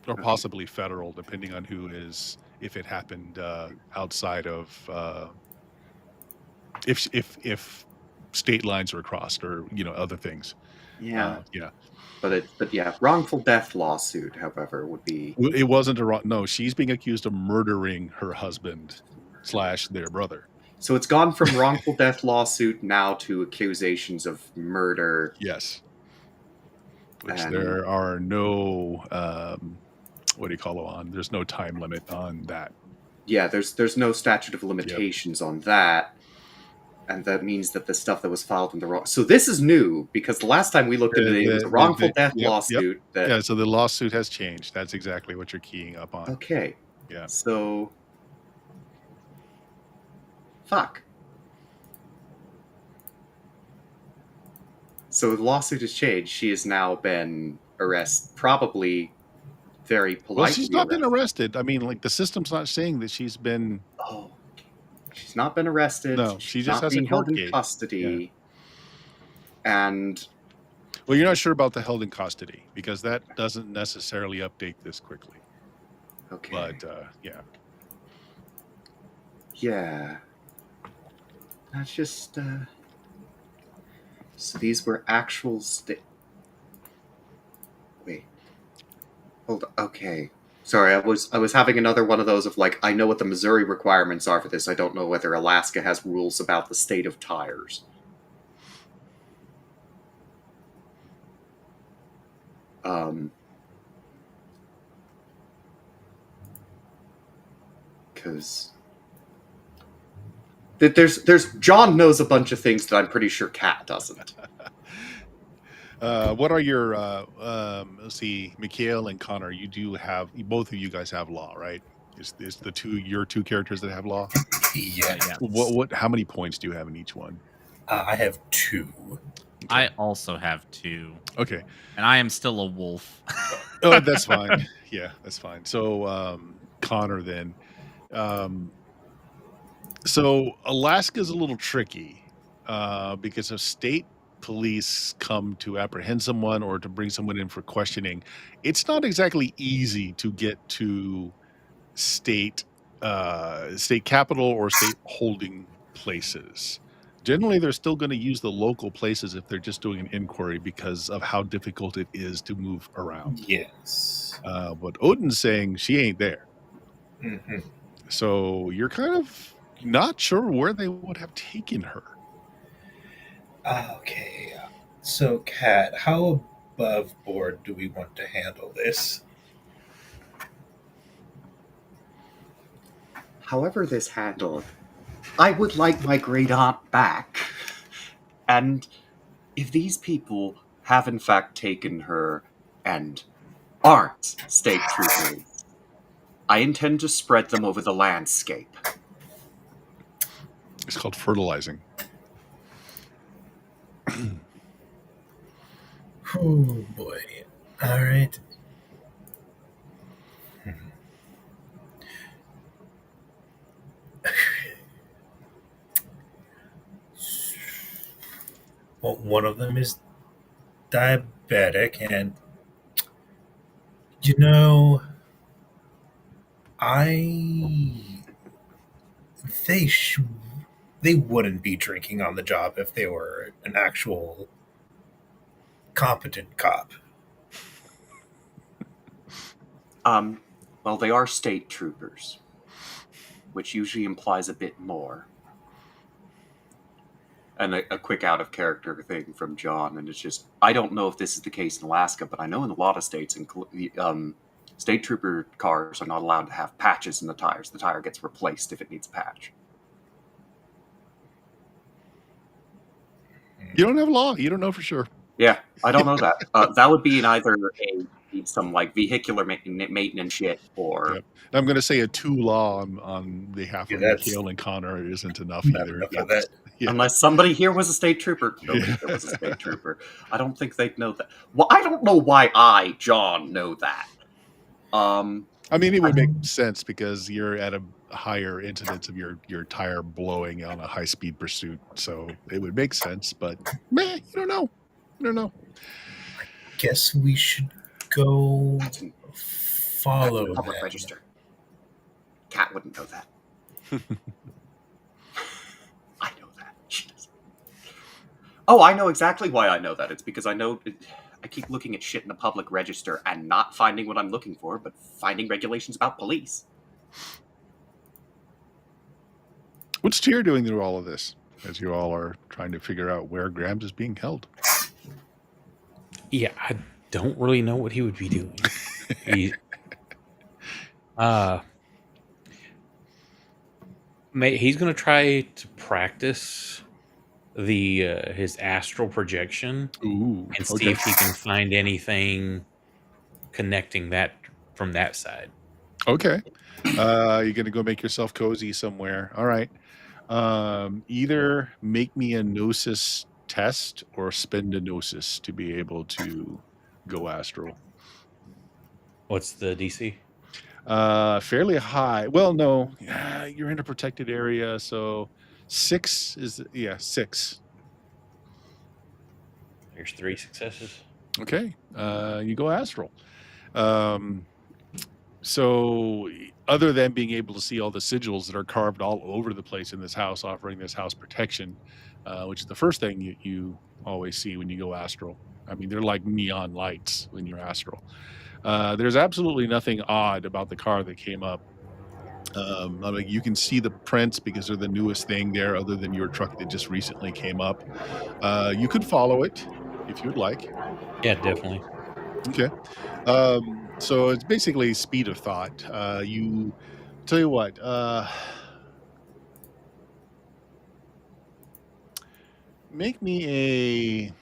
or Okay. possibly federal, depending on who is if it happened outside of if state lines were crossed or other things. Yeah. Yeah. But yeah, wrongful death lawsuit, however, would be. It wasn't a wrong. No, she's being accused of murdering her husband / their brother. So it's gone from wrongful death lawsuit now to accusations of murder. Yes. Which And there are no what do you call it on? There's no time limit on that. yeah, there's no statute of limitations on that. And that means that the stuff that was filed in the wrong. So this is new because the last time we looked into it, it was a wrongful death lawsuit. That Yeah, so the lawsuit has changed. That's exactly what you're keying up on. okay. Yeah. So fuck. So the lawsuit has changed. She has now been arrested, probably very politely. Well, she's not been arrested. I mean, like the system's not saying that she's been. Oh, she's not been arrested. No, she just not has a being held court in case. custody. Yeah. And well, you're not sure about the held in custody because that doesn't necessarily update this quickly. Okay. But yeah. Yeah. That's just. So these were actual Wait. Hold on. Okay. Sorry, I was having another one of those of like, I know what the Missouri requirements are for this. I don't know whether Alaska has rules about the state of tires. Because there's John knows a bunch of things that I'm pretty sure Kat doesn't. What are your let's see, Mikhail and Connor, both of you guys have law, right? Is your two characters that have law? Yeah. What how many points do you have in each one? I have 2. Okay. I also have 2. Okay. And I am still a wolf. Oh, that's fine. Yeah, that's fine. So Connor then. So Alaska's a little tricky because if state police come to apprehend someone or to bring someone in for questioning, it's not exactly easy to get to state capital or state holding places. Generally, they're still going to use the local places if they're just doing an inquiry because of how difficult it is to move around. Yes. But Odin's saying she ain't there. Mm-hmm. So you're kind of not sure where they would have taken her. Okay. So, Kat, how above board do we want to handle this? However this handled, I would like my great aunt back. And if these people have in fact taken her and aren't state troopers, I intend to spread them over the landscape. It's called fertilizing. Oh boy. All right. Well, one of them is diabetic, and they wouldn't be drinking on the job if they were an actual competent cop. Well, they are state troopers, which usually implies a bit more. And a quick out of character thing from John, and it's just, I don't know if this is the case in Alaska, but I know in a lot of states, state trooper cars are not allowed to have patches in the tires. The tire gets replaced if it needs a patch. You don't have law. You don't know for sure. Yeah, I don't know that. That would be in either some like vehicular maintenance shit or. Yep. I'm going to say a 2 law on behalf of Mikhail and Connor isn't enough either. Yeah. Unless somebody here was a state trooper. Nobody here was a state trooper. I don't think they'd know that. Well, I don't know why I, John, know that. I mean, it would make sense because you're at a higher incidence of your tire blowing on a high-speed pursuit. So it would make sense, but man, you don't know. I guess we should go follow public them. register. Cat wouldn't know that. I know that. She doesn't. Oh, I know exactly why I know that. It's because I keep looking at shit in the public register and not finding what I'm looking for, but finding regulations about police. What's Tyr doing through all of this as you all are trying to figure out where Grams is being held? Yeah, I don't really know what he would be doing. He's going to try to practice the his astral projection Ooh, and see okay. if he can find anything connecting that from that side. Okay. You're going to go make yourself cozy somewhere. All right. Either make me a gnosis test or spend a gnosis to be able to go astral. What's the DC? Fairly high. Well, no, you're in a protected area, so 6 is 6. There's 3 successes. Okay. You go astral. So other than being able to see all the sigils that are carved all over the place in this house, offering this house protection, which is the first thing you always see when you go astral. I mean, they're like neon lights when you're astral. There's absolutely nothing odd about the car that came up. I mean, you can see the prints because they're the newest thing there, other than your truck that just recently came up. You could follow it if you'd like. Yeah, definitely. Okay. So it's basically speed of thought. You tell you what, make me a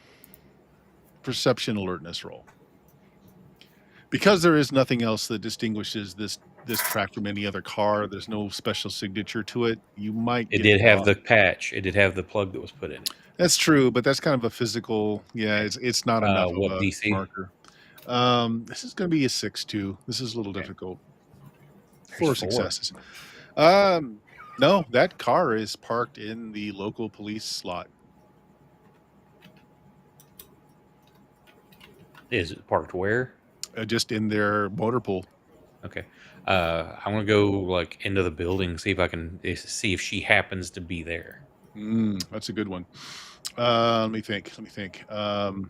perception alertness roll. Because there is nothing else that distinguishes this track from any other car, there's no special signature to it. You might It get did have wrong. the patch. It did have the plug that was put in it. That's true, but that's kind of a physical. Yeah, it's not enough of What a DC? marker. This is going to be a 6-2. This is a little difficult. There's 4 4. successes. No, that car is parked in the local police slot. Is it parked where? Just in their motor pool. Okay. I want to go like into the building, see if I can see if she happens to be there. That's a good one. Let me think. Or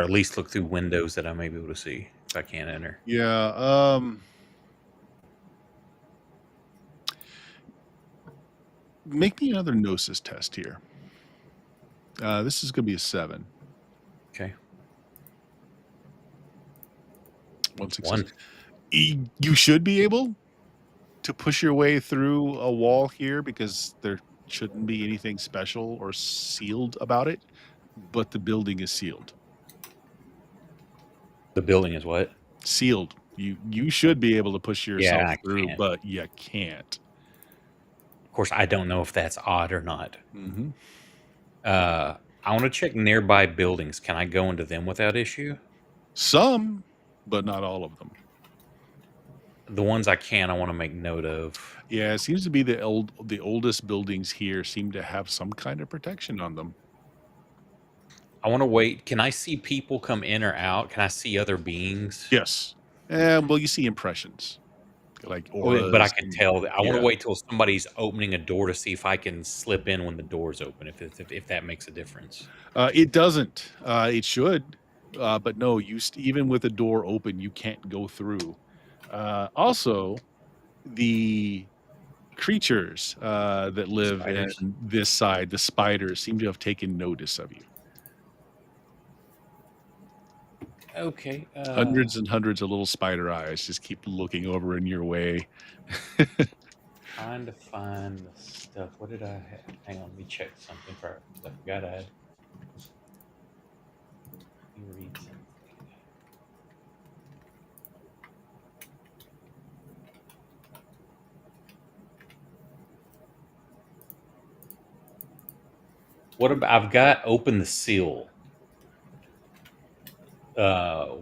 at least look through windows that I may be able to see if I can't enter. Yeah. Make me another gnosis test here. This is going to be a 7. Okay. 1 success. 1. You should be able to push your way through a wall here because there shouldn't be anything special or sealed about it, but the building is sealed. The building is what? Sealed. You should be able to push yourself through, can't. but you can't. Of course, I don't know if that's odd or not. Mm-hmm. I want to check nearby buildings. Can I go into them without issue? Some, but not all of them. The ones I can, I want to make note of. Yeah, it seems to be the oldest buildings here seem to have some kind of protection on them. I want to wait. Can I see people come in or out? Can I see other beings? Yes. Well, you see impressions. Like auras. But I can tell that. I want yeah. to wait till somebody's opening a door to see if I can slip in when the door's open, if that makes a difference. It doesn't. It should. But no, even with the door open, you can't go through. Also, the creatures that live in this side, the spiders, seem to have taken notice of you. Okay. Hundreds and hundreds of little spider eyes just keep looking over in your way. Trying to find the stuff. What did I have? Hang on, let me check something first. I forgot I had. Let me read something. What about? I've got open the seal.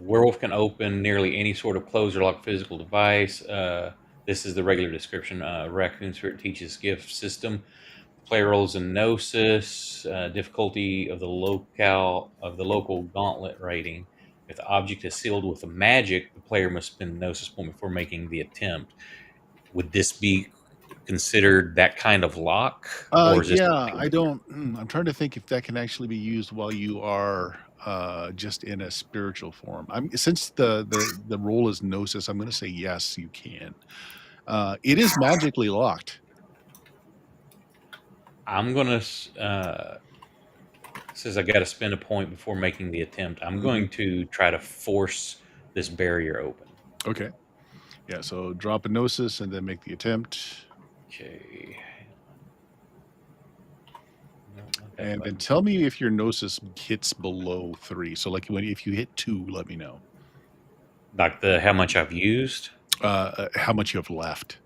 Werewolf can open nearly any sort of closed or locked physical device. This is the regular description. Raccoon Spirit teaches gift system. Player rolls in Gnosis. Difficulty of the local gauntlet rating. If the object is sealed with a magic, the player must spend a gnosis point before making the attempt. Would this be considered that kind of lock, or is this Yeah, something I don't. I'm trying to think if that can actually be used while you are just in a spiritual form. Since the role is gnosis, I'm going to say yes, you can. It is magically locked. I'm gonna says I got to spend a point before making the attempt. I'm going to try to force this barrier open. Okay. Yeah. So drop a gnosis and then make the attempt, Okay. No, not that and then button. tell me if your gnosis hits below 3. So like if you hit 2, let me know. Like the how much I've used. How much you have left.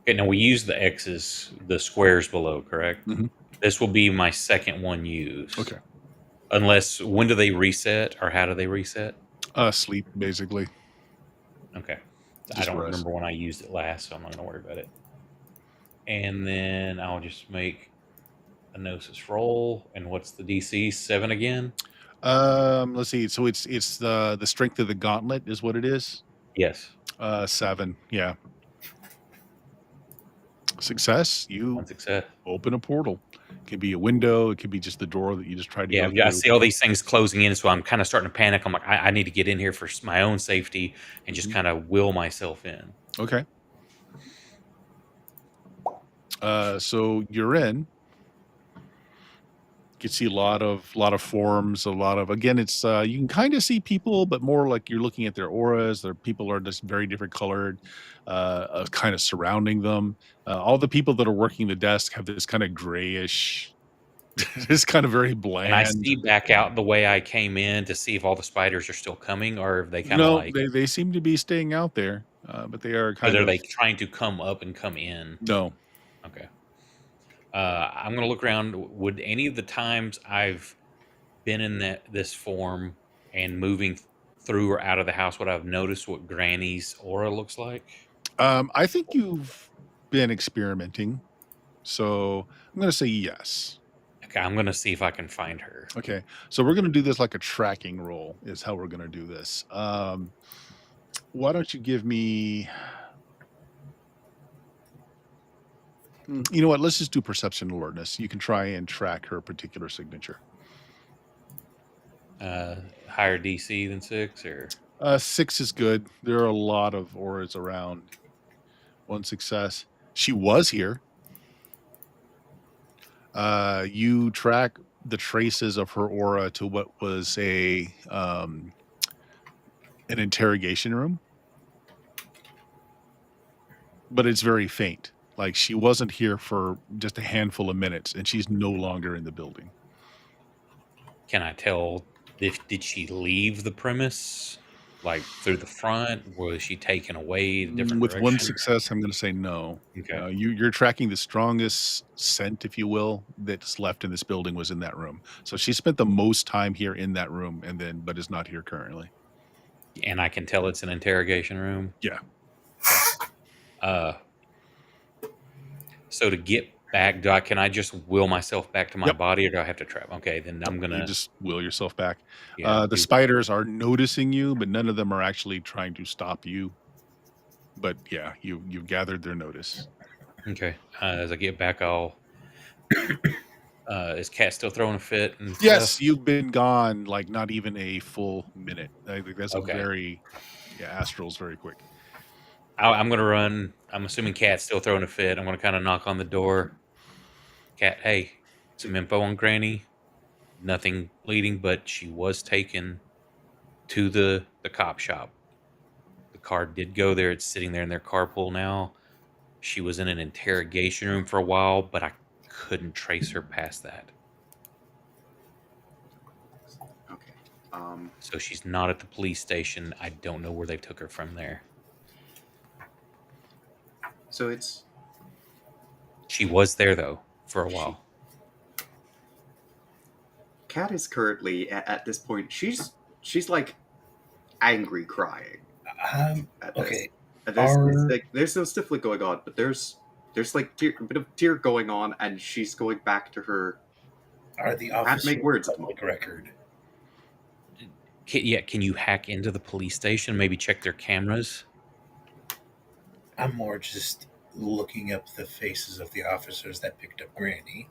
Okay, now we use the X's, the squares below, correct? Mhm. This will be my second one used. Okay. Unless, when do they reset, or how do they reset? Sleep basically. Okay. I Just don't rest. remember when I used it last, so I'm not going to worry about it. And then I'll just make a gnosis roll. And what's the DC? 7 again? Let's see. So it's the strength of the gauntlet is what it is. Yes. 7. Yeah. Success. You One success. open a portal. It could be a window. It could be just the door that you just tried to Yeah, go I through. see all these things closing in, so I'm kind of starting to panic. I'm like, I need to get in here for my own safety and just kind of will myself in. Okay. So you're in. You can see a lot of forms, a lot of, again, it's you can kind of see people, but more like you're looking at their auras. Their people are just very different colored, kind of surrounding them. All the people that are working the desk have this kind of grayish, this kind of very And I bland. see back out the way I came in to see if all the spiders are still coming, or if they kind of No, like, they seem to be staying out there, but they are or kind are of they trying to come up and come in? no. Okay. I'm gonna look around. Would any of the times I've been in this form and moving through or out of the house, would I've noticed what Granny's aura looks like? I think you've been experimenting, so I'm going to say yes. Okay, I'm gonna see if I can find her. Okay, so we're going to do this like a tracking roll is how we're going to do this. Why don't you give me? You know what? Let's just do perception alertness. You can try and track her particular signature. Higher DC than 6, or 6 is good. There are a lot of auras around. 1 success. She was here. You track the traces of her aura to what was an interrogation room, but it's very faint. Like she wasn't here for just a handful of minutes, and she's no longer in the building. can I tell if did she leave the premise, like through the front? Was she taken away a different With 1 direction? success, I'm going to say no. Okay. You're tracking the strongest scent, if you will, that's left in this building was in that room. So she spent the most time here in that room, but is not here currently. And I can tell it's an interrogation room. Yeah. So to get back, can I just will myself back to my Yep. body, or do I have to trap? Okay, then I'm You gonna just will yourself back. yeah. The spiders are noticing you, but none of them are actually trying to stop you. But yeah, you've gathered their notice. Okay. As I get back, I'll. Is Cat still throwing a fit and Yes, stuff? you've been gone like not even a full minute. I think that's Okay. a very astral's very quick. I'm gonna run. I'm assuming Cat's still throwing a fit. I'm gonna kind of knock on the door. Cat, hey, some info on Granny. Nothing bleeding, but she was taken to the cop shop. The car did go there. It's sitting there in their carpool now. She was in an interrogation room for a while, but I couldn't trace her past that. Okay. So she's not at the police station. I don't know where they took her from there. So it's She was there though for a while. Kat is currently at this point. She's like angry crying. At this. Okay. There's no sniffling going on, but there's like a bit of tear going on, and she's going back to her. Are the Can't officers make words at the public moment. record? Can you hack into the police station? Maybe check their cameras. I'm more just looking up the faces of the officers that picked up Granny.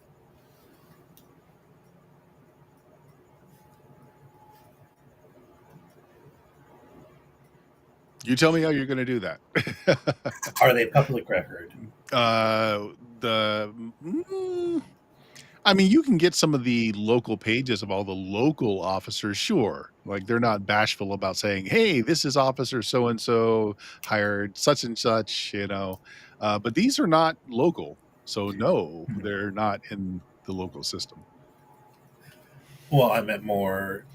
You tell me how you're going to do that. Are they public record? I mean, you can get some of the local pages of all the local officers, sure. Like, they're not bashful about saying, hey, this is officer so-and-so hired such and such, but these are not local. So no, they're not in the local system. Well, I meant more.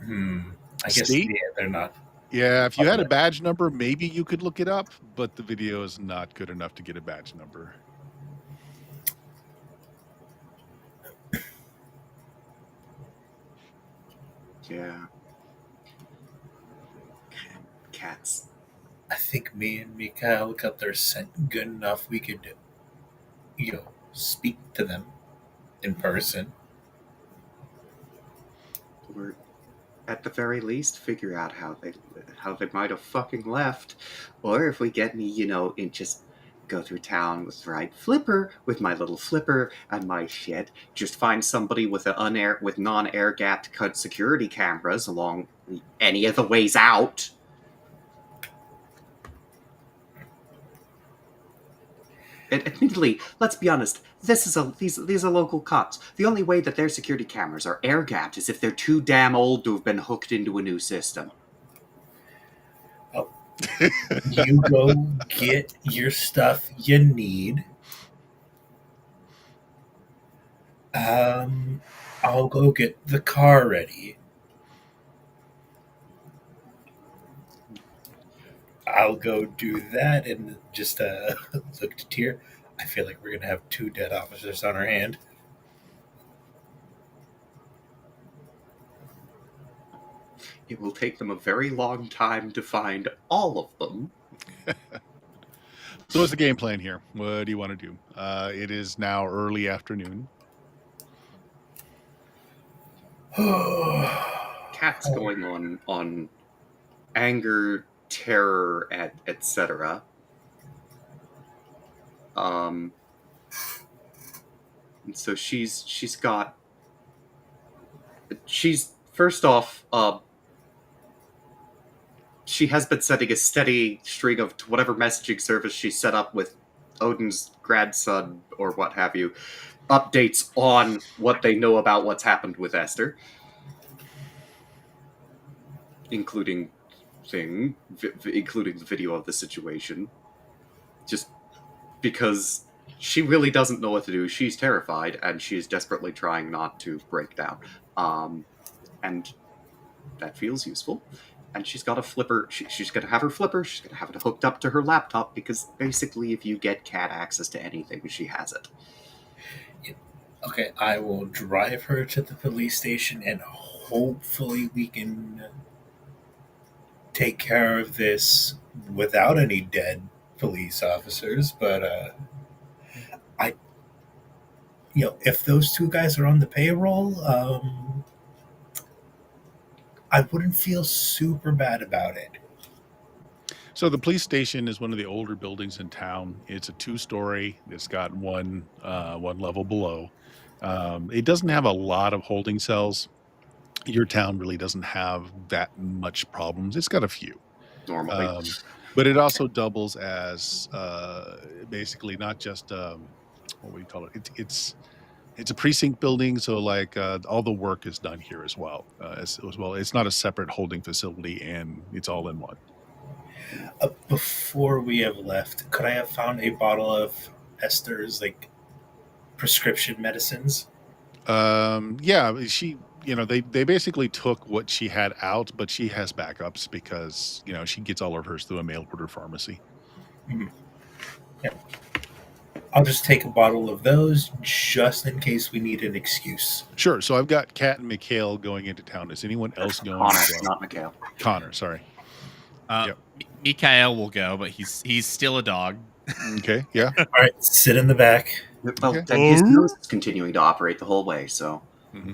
I guess State? they're not. Yeah, if you had a badge number, maybe you could look it up, but the video is not good enough to get a badge number. Yeah. Cats. I think me and Mikhail look up their scent good enough. We could, speak to them in person. Or at the very least, figure out how they might have fucking left. Or if we get any, and just go through town with my little flipper and my shit. Just find somebody with non-air gapped cut security cameras along any of the ways out. And admittedly, let's be honest, these are local cops. The only way that their security cameras are air gapped is if they're too damn old to have been hooked into a new system. Oh. You go get your stuff you need. I'll go get the car ready. I'll go do that and just look to Tyr. I feel like we're going to have 2 dead officers on our hand. It will take them a very long time to find all of them. So what's the game plan here? What do you want to do? It is now early afternoon. Cat's going on anger, terror, etc. And so she's first off, she has been sending a steady string of whatever messaging service she set up with Odin's grandson or what have you, updates on what they know about what's happened with Esther, including the video of the situation, just because she really doesn't know what to do. She's terrified, and she's desperately trying not to break down. And that feels useful. And she's got a flipper. She's going to have her flipper. She's going to have it hooked up to her laptop, because basically if you get Cat access to anything, she has it. Okay, I will drive her to the police station, and hopefully we can take care of this without any dead police officers. But if those 2 guys are on the payroll, I wouldn't feel super bad about it. So the police station is one of the older buildings in town. It's a 2-story. It's got one level below. It doesn't have a lot of holding cells. Your town really doesn't have that much problems. It's got a few. Normally. But it also doubles as basically not just what would you call it? It's a precinct building, so like all the work is done here as well. As well, it's not a separate holding facility, and it's all in one. Before we have left, could I have found a bottle of Esther's prescription medicines? Yeah, they basically took what she had out, but she has backups because she gets all of hers through a mail order pharmacy. Mm-hmm. Yeah. I'll just take a bottle of those just in case we need an excuse. Sure. So I've got Kat and Mikhail going into town. Is anyone else going? Connor, not Mikhail. Connor, sorry. Yep. Mikhail will go, but he's still a dog. Okay, yeah. All right, sit in the back. Well, then his nose is continuing to operate the whole way, so... Mm-hmm.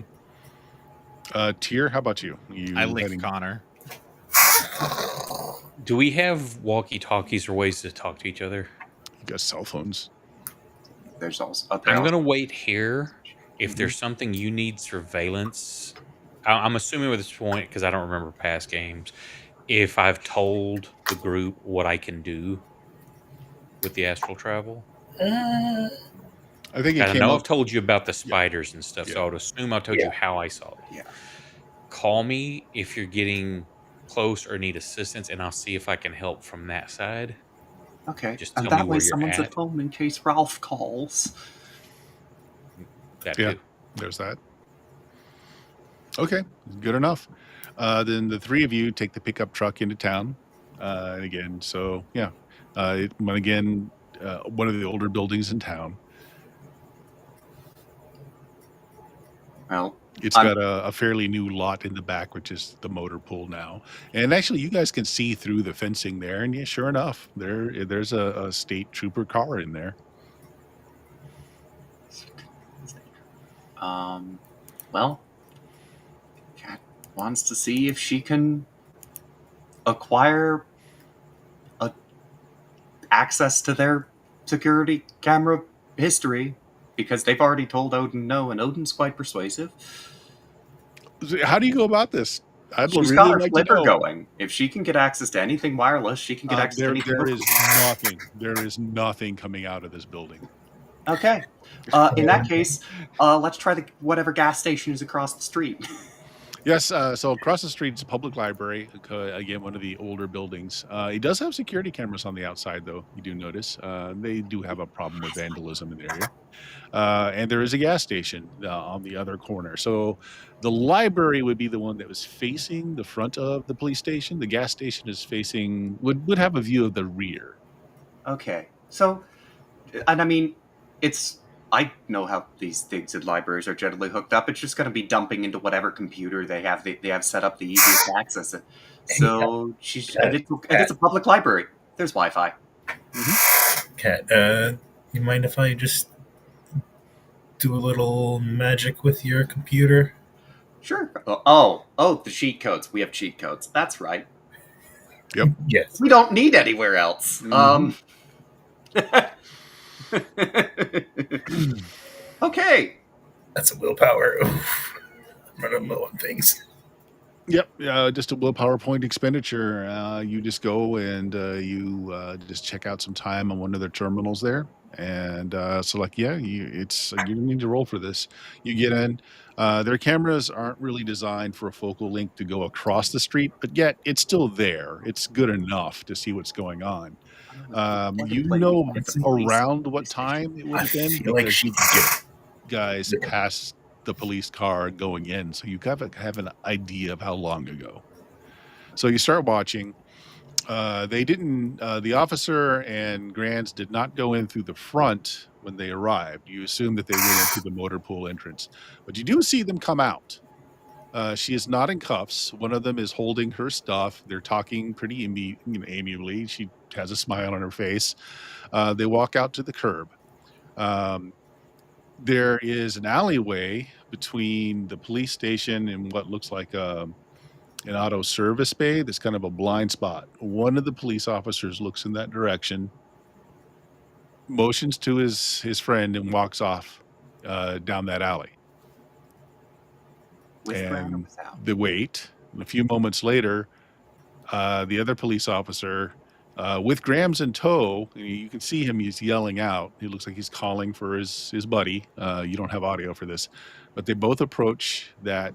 Tyr, how about you? I licked Connor. Do we have walkie-talkies or ways to talk to each other? You got cell phones. There's also. I'm gonna wait here. If Mhm. there's something you need surveillance, I'm assuming at this point because I don't remember past games. If I've told the group what I can do with the astral travel, Uh, I think it and I came know up. I've told you about the spiders and stuff, so Yeah. I would assume I've told you how I saw it. Yeah. Call me if you're getting close or need assistance, and I'll see if I can help from that side. Okay. Just And tell me that way where you're someone's at at. home in case Ralph calls. That Yeah. too. There's that. Okay, good enough. Then the three of you take the pickup truck into town. And again, so yeah, one of the older buildings in town. Well, It's I'm got a fairly new lot in the back, which is the motor pool now. And actually, you guys can see through the fencing there, and yeah, sure enough, there's a state trooper car in there. well, Kat wants to see if she can acquire access to their security camera history because they've already told Odin no, and Odin's quite persuasive. How do you go about this? I'd She's really got her like to flipper know. going. If she can get access to anything wireless, she can get access to anything. There is nothing coming out of this building. Okay. In that case, let's try whatever gas station is across the street. Yes, so across the street is a public library, again, one of the older buildings. It does have security cameras on the outside, though, you do notice. They do have a problem with vandalism in the area. And there is a gas station on the other corner. So the library would be the one that was facing the front of the police station. The gas station is would have a view of the rear. Okay. So, and I mean, I know how these things in libraries are generally hooked up. It's just going to be dumping into whatever computer they have. They have set up the easiest to access it. So and it's a public library. There's Wi-Fi. Kat, you mind if I just do a little magic with your computer? Sure. Oh, the cheat codes. We have cheat codes. That's right. Yep. Yes. We don't need anywhere else. Okay. That's a willpower. Oof. I'm running low on things. Yep, just a willpower point expenditure. You just go and you just check out some time on one of their terminals there, and you need to roll for this. You get in. Their cameras aren't really designed for a focal length to go across the street, but yet it's still there. It's good enough to see what's going on. Around what time it would I have been feel like because she you could guys passed the police car going in, so you have an idea of how long ago. So you start watching. They didn't. The officer and Grands did not go in through the front when they arrived. You assume that they went in through the motor pool entrance, but you do see them come out. She is not in cuffs. One of them is holding her stuff. They're talking pretty amiably. She has a smile on her face. They walk out to the curb. There is an alleyway between the police station and what looks like an auto service bay. That's kind of a blind spot. One of the police officers looks in that direction, motions to his friend, and walks off down that alley. And they wait. And a few moments later, the other police officer, with Grams in tow, you can see him. He's yelling out. He looks like he's calling for his buddy. You don't have audio for this, but they both approach that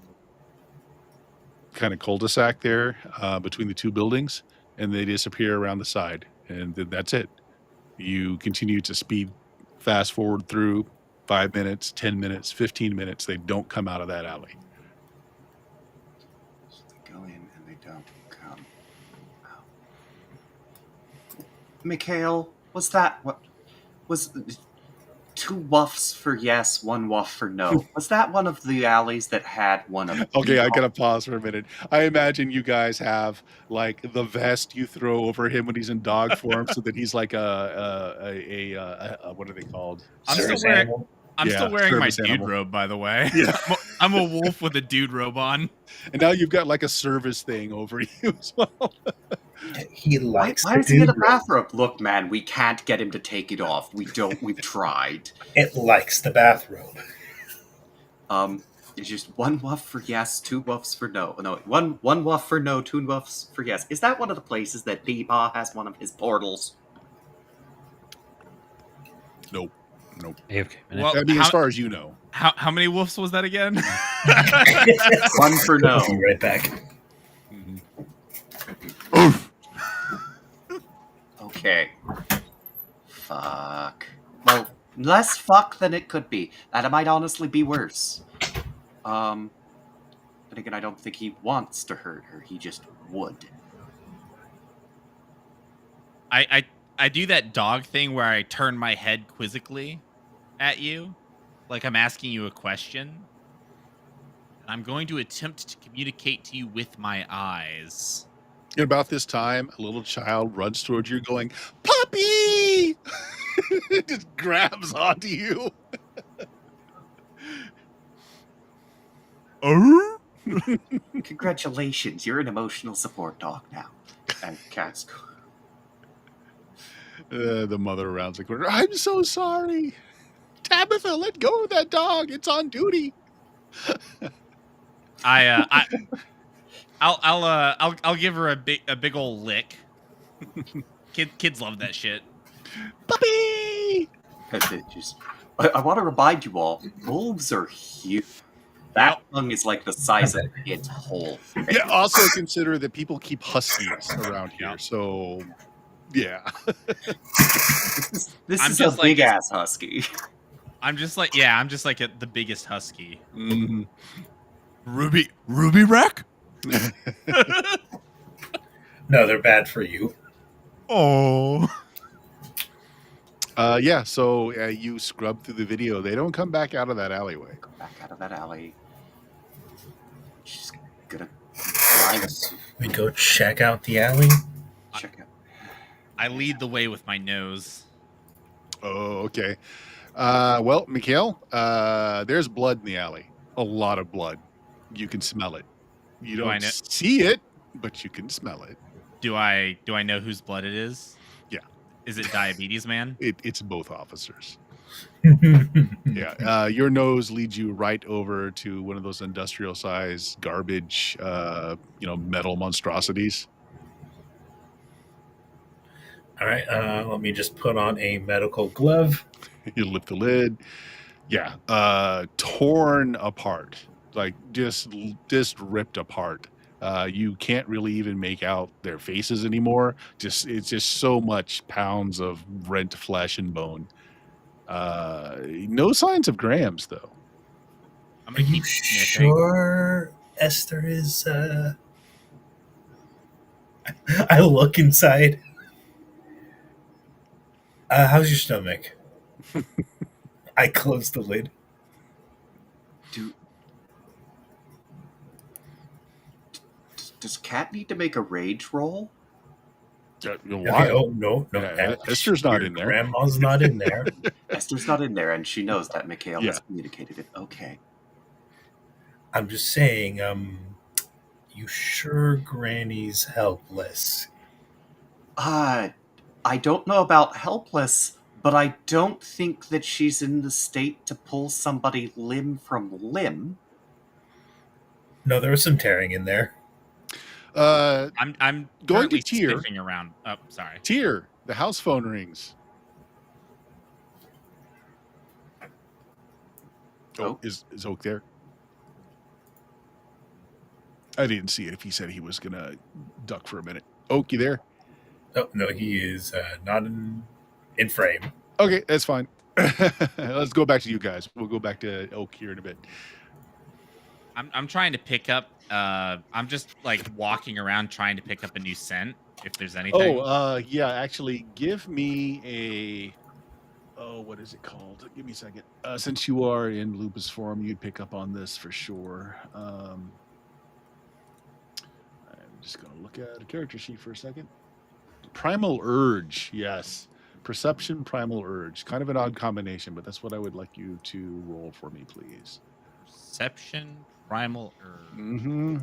kind of cul-de-sac there between the two buildings, and they disappear around the side. And that's it. You continue to speed fast forward through 5 minutes, 10 minutes, 15 minutes. They don't come out of that alley. They go in and they don't come out. Mikhail, was that what was 2 wuffs for yes, 1 wuff for no? Was that one of the alleys that had one of? Okay, I gotta pause for a minute. I imagine you guys have like the vest you throw over him when he's in dog form, so that he's like a what are they called? I'm still wearing. I'm still wearing my service dude animal. robe, by the way. Yeah. I'm a wolf with a dude robe on. And now you've got like a service thing over you as well. He Why, likes why the is he in a dude robe. bathrobe? Look, man, we can't get him to take it off. We've tried. It likes the bathrobe. It's just one woof for yes, two woofs for no. No, one woof for no, two woofs for yes. Is that one of the places that Peepaw has one of his portals? Nope. AFK minute. Well, I mean, as far as you know. how many wolves was that again? One for no. I'll be right back. Okay. Fuck. Well, less fuck than it could be. That might honestly be worse. But again, I don't think he wants to hurt her. He just would. I do that dog thing where I turn my head quizzically at you, like I'm asking you a question. And I'm going to attempt to communicate to you with my eyes. And about this time, a little child runs towards you going, "Puppy!" It just grabs onto you. Congratulations, you're an emotional support dog now. And cats. The mother around the corner. "I'm so sorry. Tabitha, let go of that dog. It's on duty." I'll give her a big old lick. Kids love that shit. Puppy! I want to remind you all, wolves are huge. That tongue is like the size of its whole face. Yeah, also consider that people keep huskies around here. So, yeah. This I'm is just a like- big ass husky. I'm just like the biggest husky. Mhm. Ruby Rack? No, they're bad for you. Oh. Yeah, so you scrub through the video. They don't come back out of that alleyway. Go back out of that alley. She's gonna find us. We go check out the alley. Check out. I lead the way with my nose. Oh, okay. Well, Mikhail, there's blood in the alley. A lot of blood. You can smell it. You Do I don't know- see it, but you can smell it. Do I know whose blood it is? Yeah. Is it Diabetes Man? It's both officers. Yeah. Your nose leads you right over to one of those industrial size garbage, metal monstrosities. All right, let me just put on a medical glove. You lift the lid. Yeah. Torn apart. Like just ripped apart. You can't really even make out their faces anymore. It's just so much pounds of rent flesh and bone. No signs of Grams though. I'm Are gonna you keep sniffing. sure Esther is? I look inside. How's your stomach? I close the lid. Does Cat need to make a rage roll? Why? Okay, oh no, Yeah, Esther's not your in there. Grandma's not in there. Esther's not in there, and she knows that Mikhail has Yeah. communicated it. Okay. I'm just saying. You sure Granny's helpless? I don't know about helpless, but I don't think that she's in the state to pull somebody limb from limb. No, there was some tearing in there. I'm Going to currently Tyr. sniffing around. Oh, sorry. Tyr, the house phone rings. Oh, is Oak there? I didn't see it if he said he was going to duck for a minute. Oak, you there? Oh no, he is not in frame. Okay, that's fine. Let's go back to you guys. We'll go back to Oak here in a bit. I'm trying to pick up. I'm just like walking around trying to pick up a new scent. If there's anything. Yeah. Actually, give me a. Oh, what is it called? Give me a second. Since you are in lupus form, you'd pick up on this for sure. I'm just going to look at a character sheet for a second. Primal Urge, yes. Perception, primal urge. Kind of an odd combination, but that's what I would like you to roll for me, please. Perception, primal urge. Mm-hmm.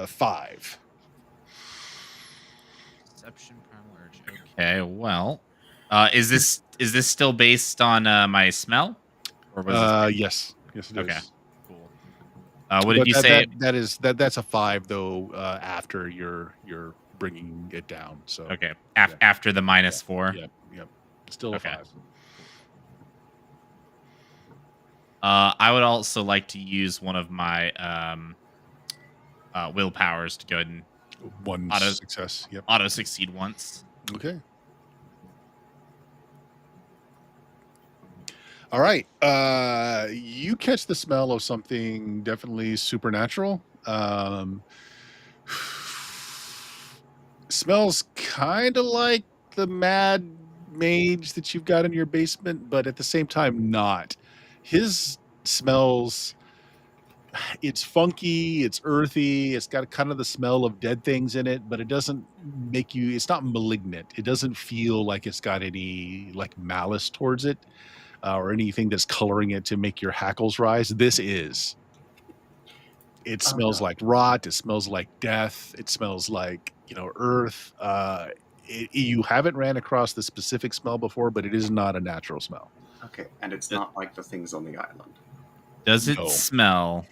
5. Perception, primal urge. Okay, well, is this still based on my smell, or was this? Yes, yes, it is. Okay, cool. What did But you say? that's a 5 though. After you're bringing it down. So Okay, Yeah. after the -4. Yep. Still a Okay. 5. I would also like to use one of my willpowers to go ahead and One Auto- success. Yep. auto succeed once. Okay. All right. You catch the smell of something definitely supernatural. Smells kind of like the mad mage that you've got in your basement, but at the same time not. His smells, it's funky, it's earthy, it's got kind of the smell of dead things in it, but it doesn't make you, it's not malignant. It doesn't feel like it's got any like malice towards it. Or anything that's coloring it to make your hackles rise. This is. It smells like rot. It smells like death. It smells like, earth. You haven't ran across the specific smell before, but it is not a natural smell. Okay, and it's not like the things on the island. Does it No. smell?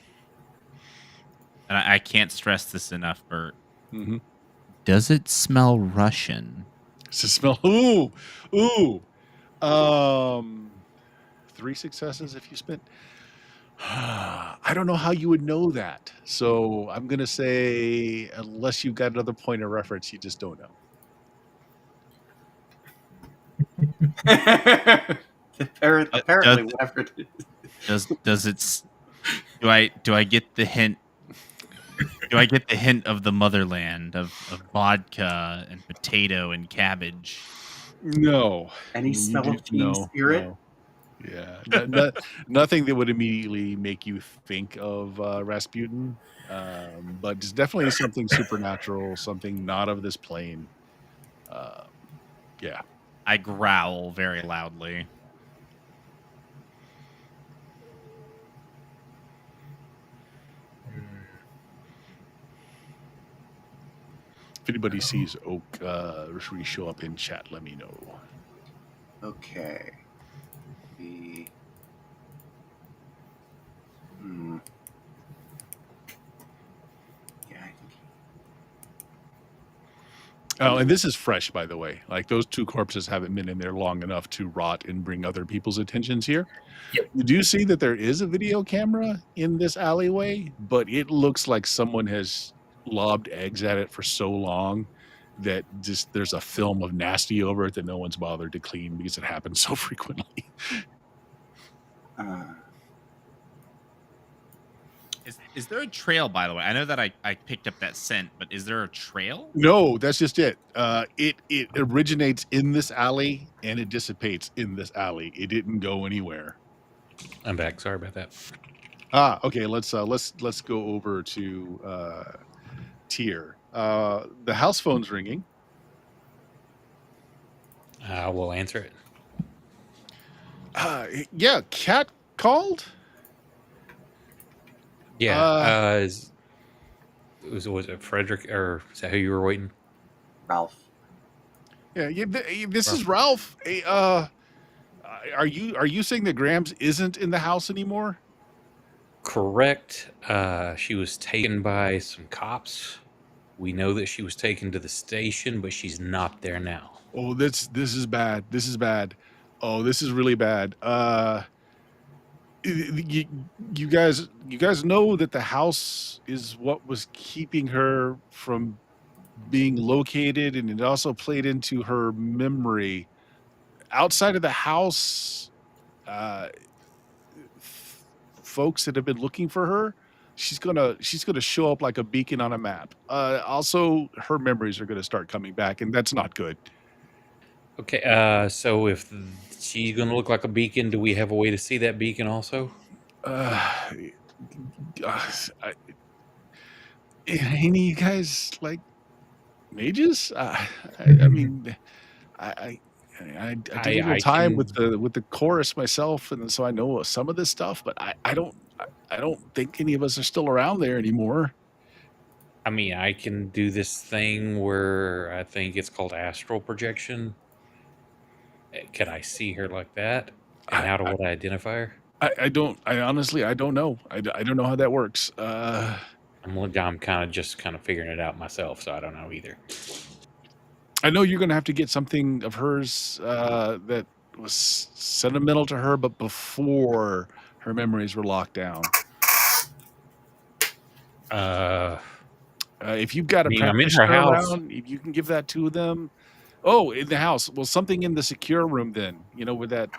And I can't stress this enough, Bert. Mm-hmm. Does it smell Russian? Does it smell? Ooh. 3 successes if you spent. I don't know how you would know that. So I'm going to say, unless you've got another point of reference, you just don't know. Apparently, whatever it is. Does it? Do I get the hint? Do I get the hint of the motherland of vodka and potato and cabbage? No. Any smell of teen spirit? No. Yeah. Nothing that would immediately make you think of Rasputin. But it's definitely something supernatural, something not of this plane. Yeah. I growl very loudly. If anybody sees Oak show up in chat, let me know. Okay. Yeah, I think. Oh, and this is fresh, by the way. Like those 2 corpses haven't been in there long enough to rot and bring other people's attentions here. Yep. You do see that there is a video camera in this alleyway, but it looks like someone has lobbed eggs at it for so long that just there's a film of nasty over it that no one's bothered to clean because it happens so frequently. Is there a trail, by the way? I know that I picked up that scent, but is there a trail? No, that's just it. It originates in this alley and it dissipates in this alley. It didn't go anywhere. I'm back. Sorry about that. Okay. Let's go over to Tier. The house phone's ringing. I will answer it. Yeah, Cat called. Yeah. Was it Frederick, or is that who you were waiting? Ralph. Yeah. This is Ralph. Hey, are you saying that Grams isn't in the house anymore? Correct. She was taken by some cops. We know that she was taken to the station, but she's not there now. Oh, this is bad. This is bad. Oh, this is really bad. You guys know that the house is what was keeping her from being located, and it also played into her memory. Outside of the house, folks that have been looking for her, she's gonna show up like a beacon on a map. Also, her memories are gonna start coming back, and that's not good. Okay, so if she's going to look like a beacon, do we have a way to see that beacon also? Any of you guys like mages? I mean, I did a little I time can. with the chorus myself, and so I know some of this stuff, but I don't think any of us are still around there anymore. I mean, I can do this thing where I think it's called astral projection. Can I see her like that? And I how would I identify her? I honestly I don't know. I don't know how that works. I'm kind of figuring it out myself, so I don't know either. I know you're gonna have to get something of hers that was sentimental to her, but before her memories were locked down. If you've got I a mean, I'm in her practitioner house. around, if you can give that to them. Oh, in the house. Well, something in the secure room then, with that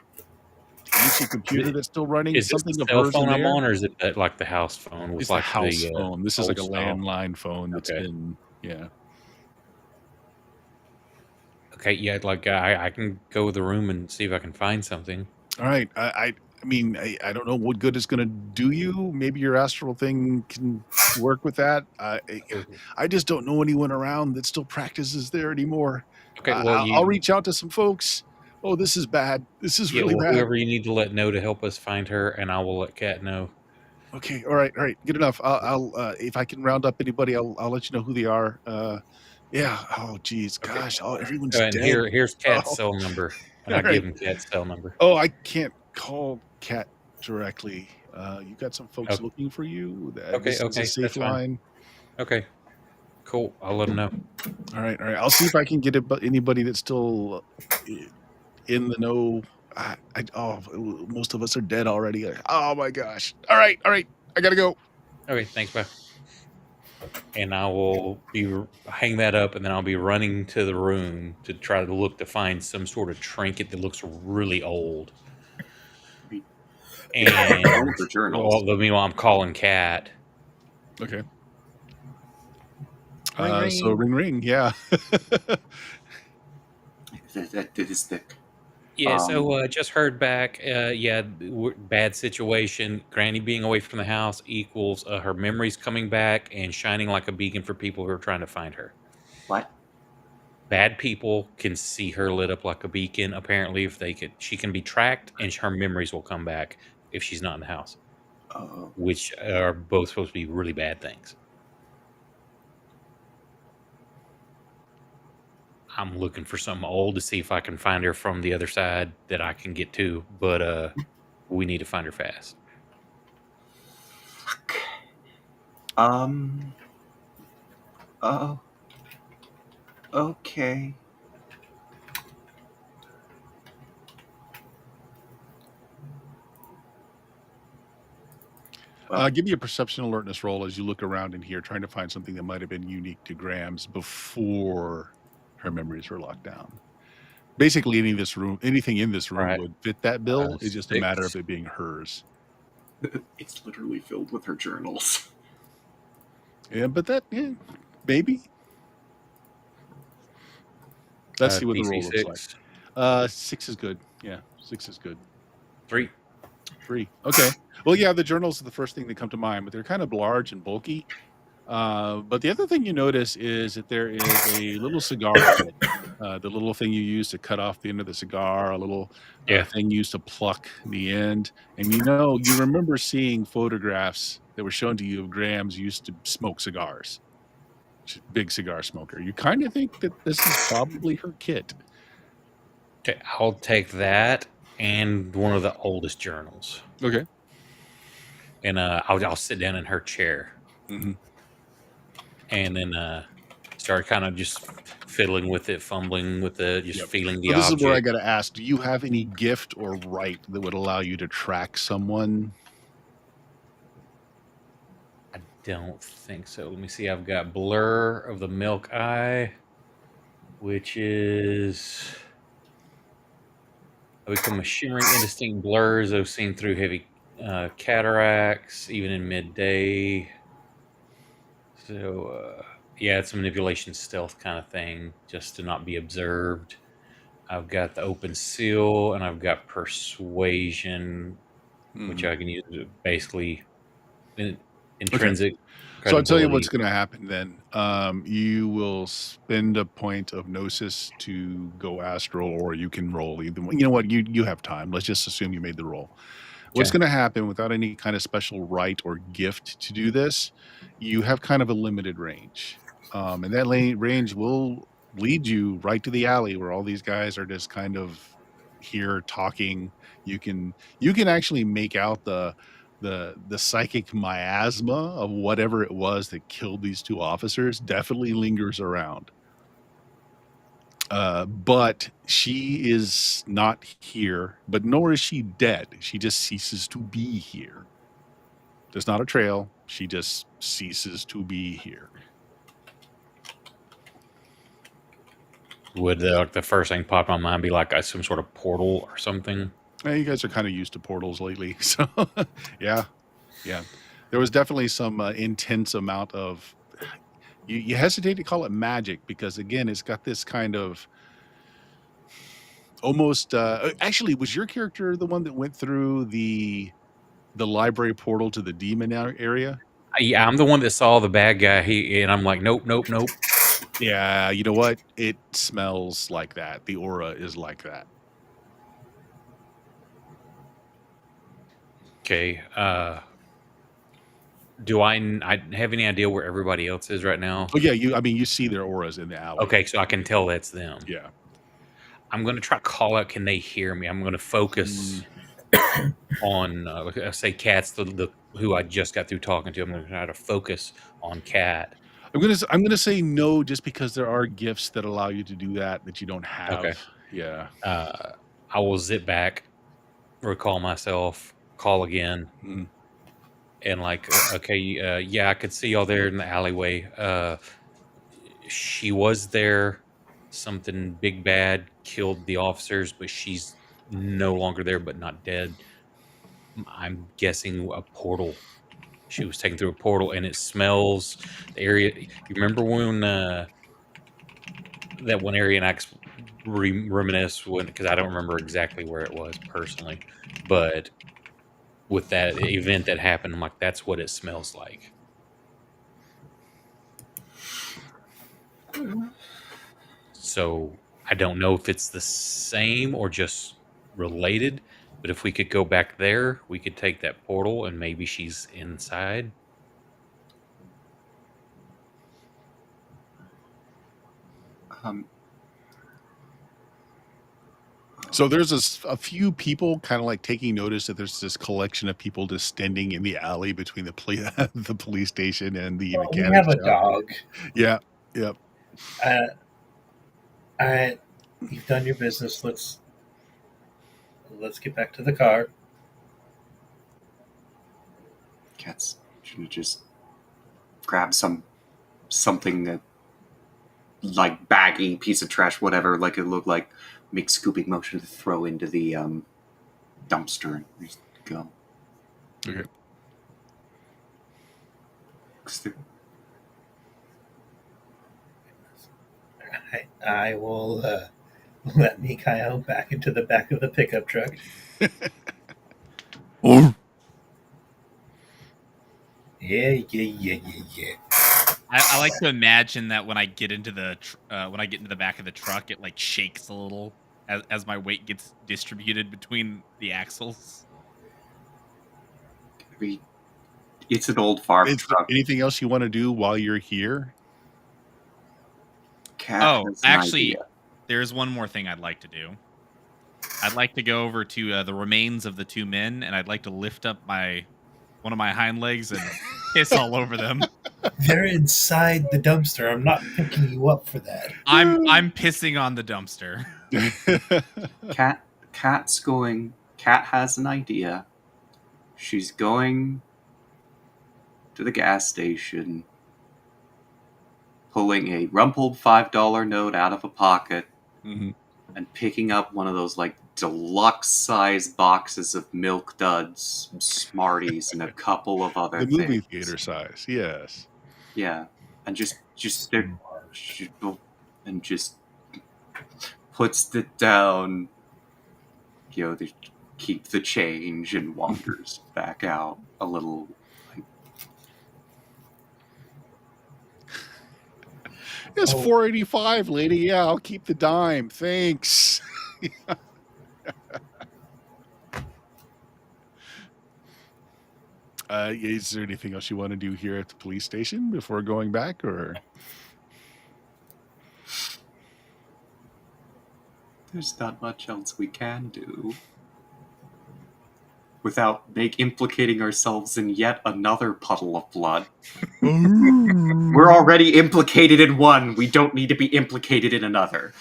ancient computer that's still running, Is this the something of cell hers in phone I'm there. on, or is it like the house phone with It's the like house the phone. This is like old a style? landline phone that's Okay. been, yeah. Okay, yeah, like I can go with the room and see if I can find something. All right. I mean, I don't know what good it's gonna do you. Maybe your astral thing can work with that. I just don't know anyone around that still practices there anymore. Okay, well, I'll reach out to some folks. Oh, this is bad. This is yeah, really well, bad. whoever you need to let know to help us find her, and I will let Kat know. Okay. All right. All right. Good enough. I'll if I can round up anybody, I'll let you know who they are. Yeah. Oh, geez. Okay, Gosh. Oh, everyone's and dead. here's Kat's Oh, cell number, and all I give right. him Kat's cell number. Oh, I can't call Cat directly. You got some folks Okay, looking for you. okay, This is a okay, safe that's fine. line. Okay, cool. I'll let him know. All right. All right. I'll see if I can get anybody that's still in the know. Oh, most of us are dead already. Oh my gosh. All right. All right. I gotta go. Okay, thanks, bye. And I will hang that up, and then I'll be running to the room to try to look to find some sort of trinket that looks really old. And For journals. well, meanwhile, I'm calling Kat. Okay. Ring, ring. So ring ring. Yeah. That is thick. Yeah, so just heard back. Yeah, bad situation. Granny being away from the house equals her memories coming back and shining like a beacon for people who are trying to find her. What? Bad people can see her lit up like a beacon. Apparently, if she can be tracked, and her memories will come back if she's not in the house, which are both supposed to be really bad things. I'm looking for something old to see if I can find her from the other side that I can get to, but we need to find her fast. Oh. Okay. Well, Give me a perception alertness roll as you look around in here, trying to find something that might have been unique to Grams before her memories were locked down. Basically, anything in this room Right. would fit that bill. It's just a matter of 6. it being hers. it's literally filled with her journals. Yeah, but maybe. Let's see what the roll DC looks like. 6 is good. Yeah, 6 is good. 3. 3. Okay. Well, yeah, the journals are the first thing that come to mind, but they're kind of large and bulky. But the other thing you notice is that there is a little cigar head, the little thing you use to cut off the end of the cigar, a little thing used to pluck the end. And you remember seeing photographs that were shown to you of Grams used to smoke cigars. She's a big cigar smoker. You kind of think that this is probably her kit. Okay, I'll take that and one of the oldest journals. Okay. And I'll sit down in her chair. Mm-hmm. And then start kind of just fiddling with it, fumbling with it, just feeling the So this object. is where I got to ask, do you have any gift or right that would allow you to track someone? I don't think so. Let me see. I've got Blur of the Milk Eye, which is I become a shimmering, indistinct blurs, though seen through heavy cataracts, even in midday. So, yeah, it's a manipulation stealth kind of thing, just to not be observed. I've got the open seal, and I've got persuasion, which I can use to basically intrinsic So I'll tell you credibility. what's going to happen then. You will spend a point of gnosis to go astral, or you can roll either one. You know what? You have time. Let's just assume you made the roll. What's Okay. going to happen without any kind of special right or gift to do this? You have kind of a limited range, and that range will lead you right to the alley where all these guys are just kind of here talking. You can actually make out the psychic miasma of whatever it was that killed these two officers definitely lingers around. But she is not here, but nor is she dead. She just ceases to be here. There's not a trail. She just ceases to be here. Would the first thing pop in my mind be like some sort of portal or something? You guys are kind of used to portals lately, so yeah. There was definitely some intense amount of. You hesitate to call it magic because again, it's got this kind of almost. Actually, was your character the one that went through the library portal to the demon area? Yeah, I'm the one that saw the bad guy. And I'm like, nope, nope, nope. Yeah, you know what? It smells like that. The aura is like that. Okay. Do I have any idea where everybody else is right now? Oh yeah, you see their auras in the alley. Okay, so I can tell that's them. Yeah. I'm going to try to call out. Can they hear me? I'm going to focus on, say, Cat's the who I just got through talking to. I'm going to try to focus on Cat. I'm gonna say no, just because there are gifts that allow you to do that you don't have. Okay. Yeah. I will zip back, recall myself, call again, and like, okay, yeah, I could see y'all there in the alleyway. She was there. Something big bad killed the officers, but she's no longer there, but not dead. I'm guessing a portal. She was taken through a portal, and it smells the area. You remember when that one area, and I reminisce when, because I don't remember exactly where it was personally, but with that event that happened, I'm like, that's what it smells like. So I don't know if it's the same or just related, but if we could go back there, we could take that portal and maybe she's inside. So there's a few people kind of like taking notice that there's this collection of people just standing in the alley between the the police station and the We mechanic have a shop. dog. Yeah. Yep. You've done your business. Let's get back to the car. Cat's gonna just grab something that, like, baggy piece of trash, whatever, like it looked like, make scooping motion to throw into the dumpster and just go. Okay. I will let Mikhail back into the back of the pickup truck. Yeah. I like to imagine that when I get into the back of the truck, it like shakes a little as my weight gets distributed between the axles. It's an old farm truck. Anything else you want to do while you're here? Cat has an actually, idea. there's one more thing I'd like to do. I'd like to go over to the remains of the two men, and I'd like to lift up one of my hind legs and piss all over them. They're inside the dumpster. I'm not picking you up for that. I'm pissing on the dumpster. Cat has an idea. She's going to the gas station, pulling a rumpled $5 note out of a pocket, and picking up one of those like deluxe-sized boxes of Milk Duds, Smarties, and a couple of other things. The movie theater size, yes. Yeah, and just puts it down. To keep the change and wanders back out a little. It's Oh. $4.85, lady. Yeah, I'll keep the dime. Thanks. Is there anything else you want to do here at the police station before going back, or? There's not much else we can do without implicating ourselves in yet another puddle of blood. We're already implicated in one. We don't need to be implicated in another.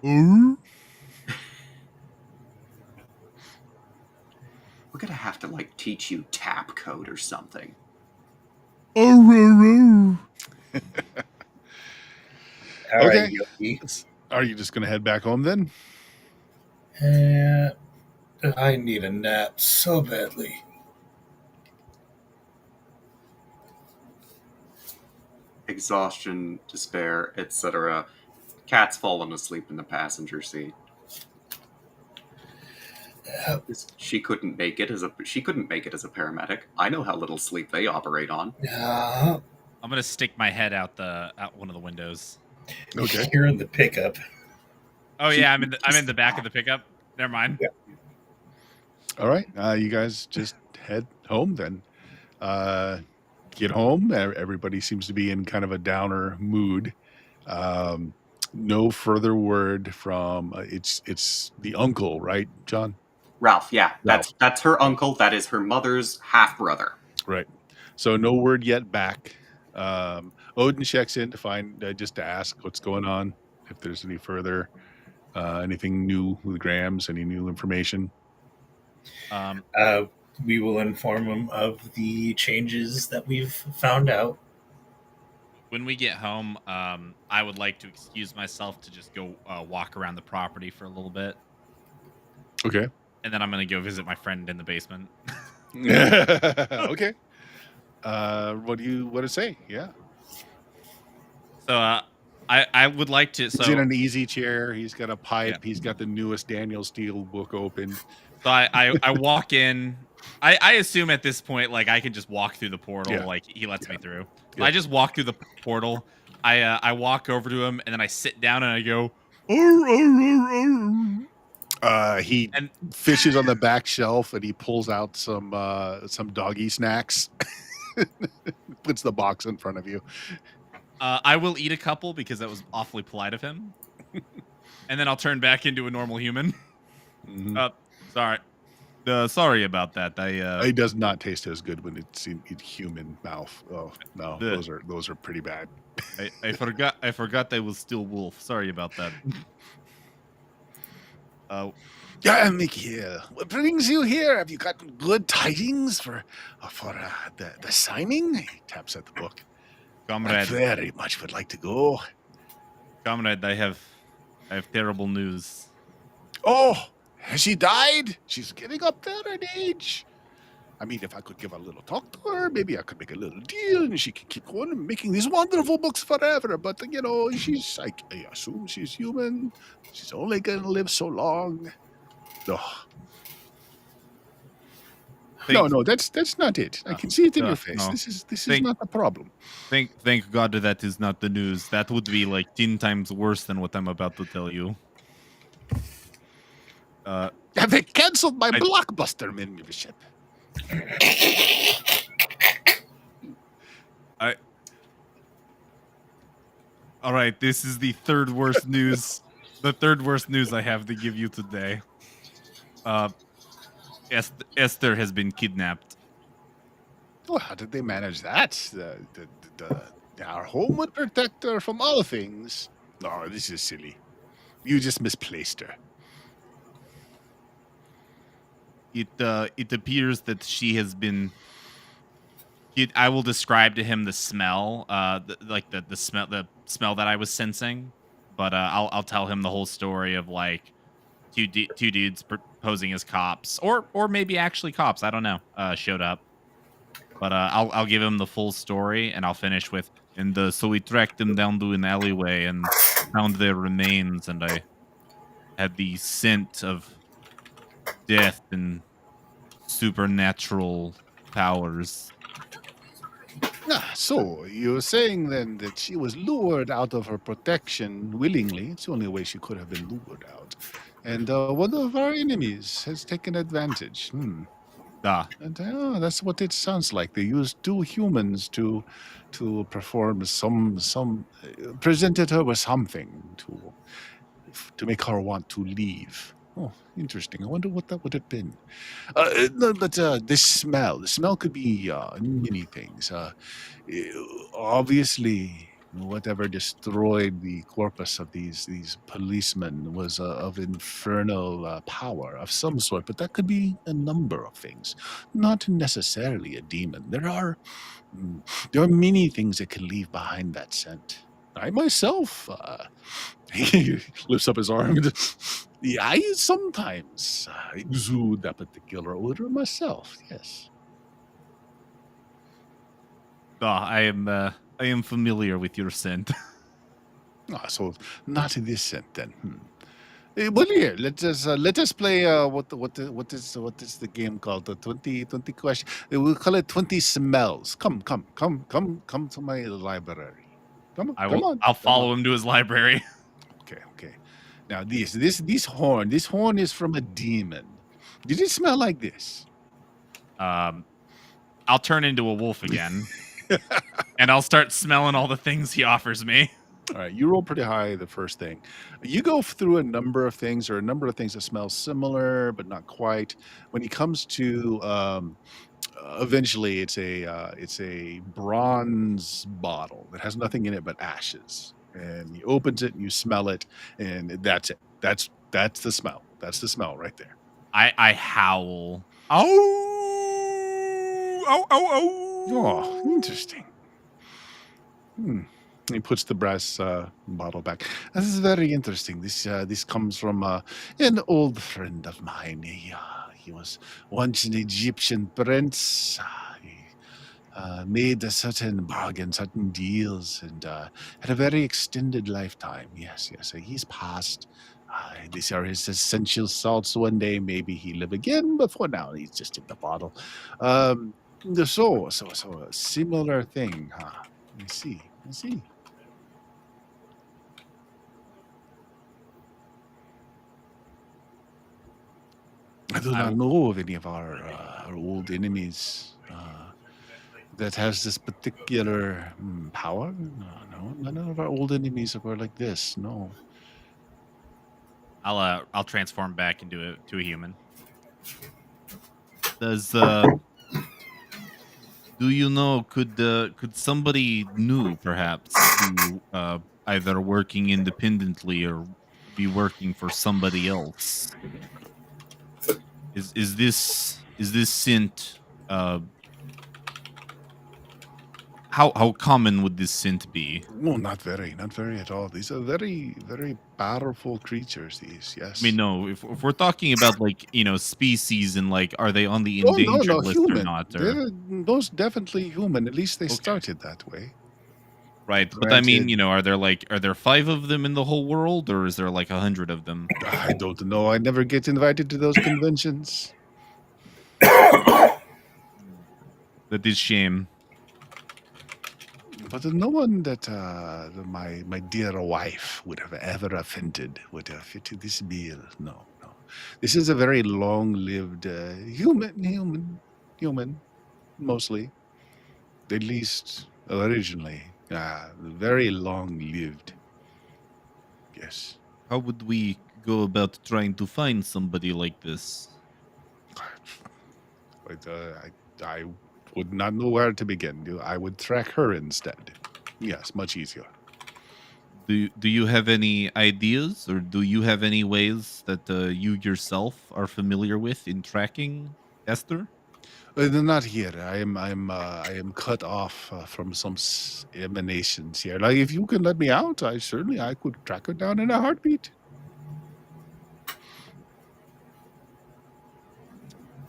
We're gonna have to, like, teach you tap code or something. All Okay. right, Yogi. Are you just going to head back home then? I need a nap so badly. Exhaustion, despair, etc. Cat's fallen asleep in the passenger seat. She couldn't make it as a paramedic. I know how little sleep they operate on. I'm gonna stick my head out one of the windows. Okay. You're in the pickup. Oh yeah, I'm in the back of the pickup. Never mind. Yeah. All right. You guys just head home then. Get home. Everybody seems to be in kind of a downer mood. No further word from it's the uncle, right, John? Ralph, yeah. Ralph. That's her uncle. That is her mother's half-brother. Right. So no word yet back. Odin checks in to find just to ask what's going on, if there's any further anything new with Grams, any new information. We will inform him of the changes that we've found out. When we get home, I would like to excuse myself to just go walk around the property for a little bit. Okay. And then I'm going to go visit my friend in the basement. Okay. What do you want to say? Yeah. So I would like to. He's in an easy chair. He's got a pipe. Yeah. He's got the newest Daniel Steele book open. So I walk in. I assume at this point, like, I can just walk through the portal. Yeah. Like, he lets me through. So I just walk through the portal. I walk over to him, and then I sit down and I go, he fishes on the back shelf and he pulls out some doggy snacks. Puts the box in front of you. I will eat a couple because that was awfully polite of him. And then I'll turn back into a normal human. Mm-hmm. Sorry. Sorry about that. It does not taste as good when it's in human mouth. Oh no, those are pretty bad. I forgot I was still wolf. Sorry about that. Yeah, Mickey, what brings you here? Have you got good tidings for the signing? He taps at the book. Comrade, I very much would like to go. Comrade, I have terrible news. Oh, has she died? She's getting up there in age. I mean, if I could give a little talk to her, maybe I could make a little deal and she can keep going and making these wonderful books forever. But, I assume she's human. She's only going to live so long. Oh. No, that's not it. I can see it in your face. No. This is not a problem. Thank God that is not the news. That would be like 10 times worse than what I'm about to tell you. They canceled my Blockbuster membership. All right, this is the third worst news. The third worst news I have to give you today. Esther has been kidnapped. Oh, how did they manage that? Our home would protect her from all things. Oh, this is silly. You just misplaced her. It appears that she has been. I will describe to him the smell, the smell that I was sensing, but I'll tell him the whole story of like two dudes posing as cops, or maybe actually cops. I don't know. Showed up, but I'll give him the full story, and I'll finish with so we tracked them down to an alleyway and found their remains, and I had the scent of death and supernatural powers. So you're saying then that she was lured out of her protection willingly. It's the only way she could have been lured out. And one of our enemies has taken advantage. And that's what it sounds like. They used two humans to perform some presented her with something to make her want to leave. Oh, interesting. I wonder what that would have been. No, but the smell could be many things. Obviously, whatever destroyed the corpus of these policemen was of infernal power of some sort, but that could be a number of things, not necessarily a demon. There are many things that can leave behind that scent. I myself, he lifts up his arm. Yeah, I sometimes exude that particular odor myself. Yes. I am familiar with your scent. So not this scent then. Well, here let us play. What is the game called? The 20 question. We'll call it 20 smells. Come to my library. Come on. I'll follow him to his library. Okay. Now this horn. This horn is from a demon. Did it smell like this? I'll turn into a wolf again, and I'll start smelling all the things he offers me. All right, you roll pretty high the first thing. You go through a number of things, or a number of things that smell similar but not quite. When he comes to, eventually, it's a bronze bottle that has nothing in it but ashes. And he opens it, and you smell it, and that's it. That's the smell. That's the smell right there. I howl. Oh! Oh, interesting. He puts the brass bottle back. This is very interesting. This comes from an old friend of mine. He was once an Egyptian prince. He made a certain bargain, certain deals, and had a very extended lifetime. Yes. He's passed. These are his essential salts. One day, maybe he'll live again, but for now, he's just in the bottle. So a similar thing, huh? I see. I do not know of any of our old enemies that has this particular power. No, none of our old enemies were like this. No. I'll transform back into a human. Do you know? Could somebody new perhaps who either working independently or be working for somebody else? Is this scent? How common would this scent be? No, not very at all. These are very, very powerful creatures. These, yes. I mean, no. If we're talking about species and are they on the no, endangered list human. or not? Or... They're most definitely human. At least they started that way. Right, but I mean, are there 5 of them in the whole world, or is there 100 of them? I don't know. I never get invited to those conventions. That is shame. But no one that my dear wife would have ever offended would have fitted this bill. No. This is a very long-lived human, mostly. At least originally. Very long-lived. Yes. How would we go about trying to find somebody like this? But I would not know where to begin. I would track her instead. Yes, much easier. Do you have any ideas, or do you have any ways that you yourself are familiar with in tracking Esther? Not here. I am cut off from some emanations here. Like, if you can let me out, I could track her down in a heartbeat.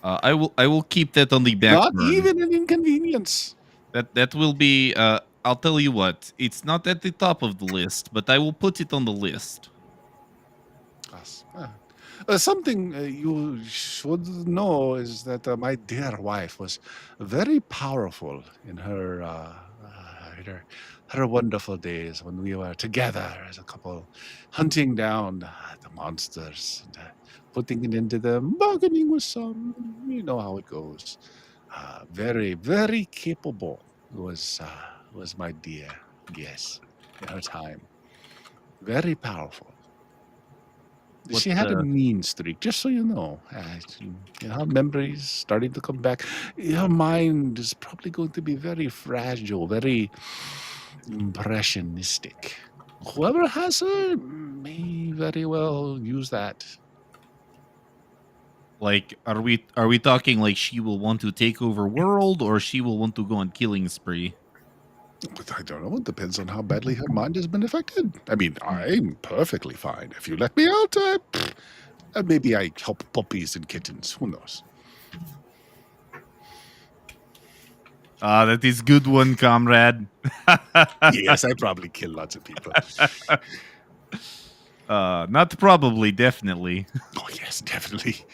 I will keep that on the back burner. Not even an inconvenience. That will be. I'll tell you what. It's not at the top of the list, but I will put it on the list. Something you should know is that my dear wife was very powerful in her her wonderful days when we were together as a couple, hunting down the monsters, and, putting it into them, bargaining with some. You know how it goes. Very, very capable was my dear. Yes, in her time, very powerful. What, She had a mean streak, just so you know. Her memories starting to come back. Her mind is probably going to be very fragile, very impressionistic. Whoever has her may very well use that. like, are we talking like she will want to take over world, or she will want to go on killing spree? But I don't know. It depends on how badly her mind has been affected. I mean, I'm perfectly fine. If you let me out, maybe I help puppies and kittens. Who knows? That is good one, comrade. Yes, I probably kill lots of people. Not probably, definitely. Oh, yes, definitely.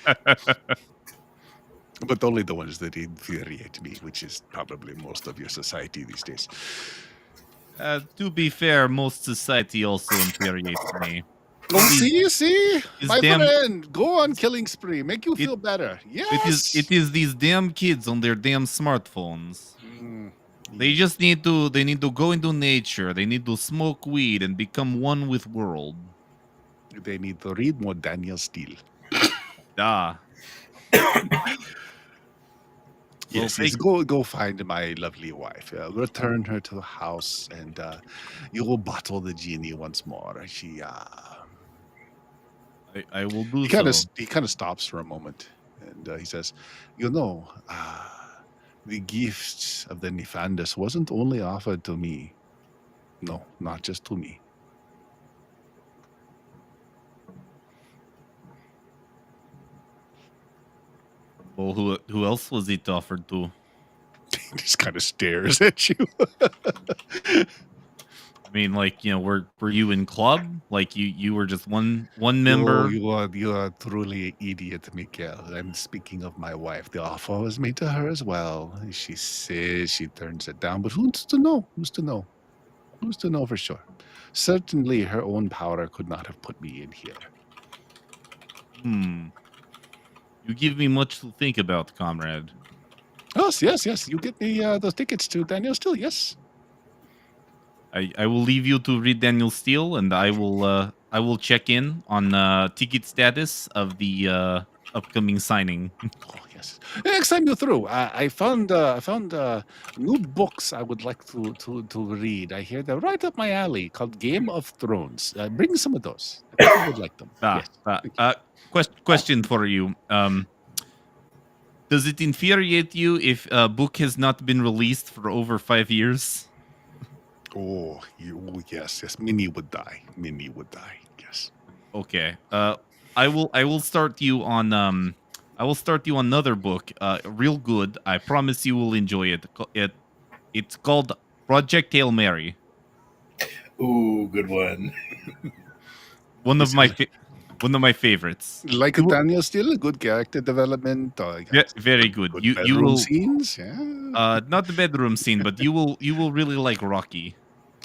But only the ones that infuriate me, which is probably most of your society these days. To be fair, most society also infuriates me. Oh, These- see? these My damn- friend, go on killing spree. Make you feel better. Yes! It is these damn kids on their damn smartphones. They just need to go into nature. They need to smoke weed and become one with world. They need to read more Daniel Steele. Ah. Yes, yes. Go find my lovely wife. Return her to the house, and you will bottle the genie once more. I will do so. He kind of stops for a moment, and he says, "You know, the gift of the Nefandus wasn't only offered to me. No, not just to me. Well, who else was it offered to? He just kind of stares at you. I mean, like, were you in club? Like you were just one member? You are truly an idiot, Mikael. I'm speaking of my wife. The offer was made to her as well. She says she turns it down, but who's to know? Who's to know? Who's to know for sure? Certainly her own power could not have put me in here. You give me much to think about, comrade. Yes. You get me those tickets to Daniel Steele, yes. I will leave you to read Daniel Steele, and I will check in on ticket status of the upcoming signing. Oh, yes. Next time you're through, I found new books I would like to read. I hear they're right up my alley, called Game of Thrones. Bring some of those. I think you would like them. Yes. Question for you. Does it infuriate you if a book has not been released for over 5 years? Oh, yes. Minnie would die. Yes. Okay. I will start you on another book. Real good. I promise you will enjoy it. It's called Project Hail Mary. Ooh, good one. One of my favorites. Like Daniel Steele, good character development. Yeah, very good. You will scenes. Yeah. not the bedroom scene, but you will really like Rocky.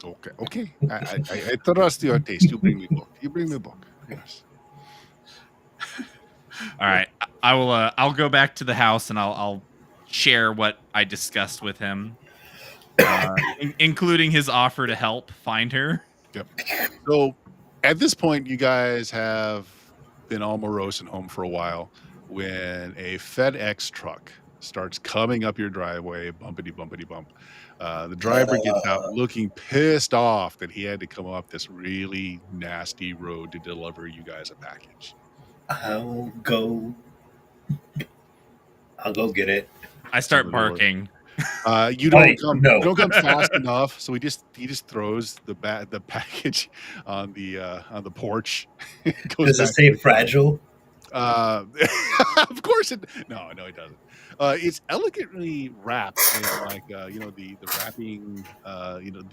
Okay. I trust your taste. You bring me book. Yes. All right. I will. I'll go back to the house and I'll share what I discussed with him, including his offer to help find her. Yep. So at this point, you guys have been all morose and home for a while when a FedEx truck starts coming up your driveway, bumpity bump. The driver gets out looking pissed off that he had to come up this really nasty road to deliver you guys a package. I'll go get it. I start barking. You don't come fast enough, so he just throws the package on the porch. Does it say fragile? Of course it. No, it doesn't. It's elegantly wrapped in the wrapping.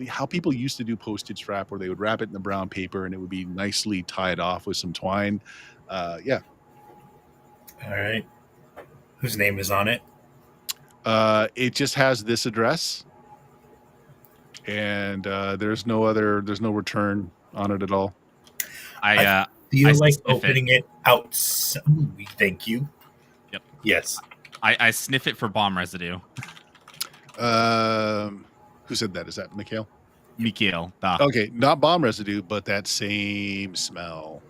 How people used to do postage wrap, where they would wrap it in the brown paper and it would be nicely tied off with some twine. Yeah. All right. Whose name is on it? It just has this address And there's no return on it at all. I Feel like sniff it. opening it outside. Thank you. Yep. Yes. I sniff it for bomb residue. Who said that? Is that Mikhail? Mikhail. Da. Okay, not bomb residue, but that same smell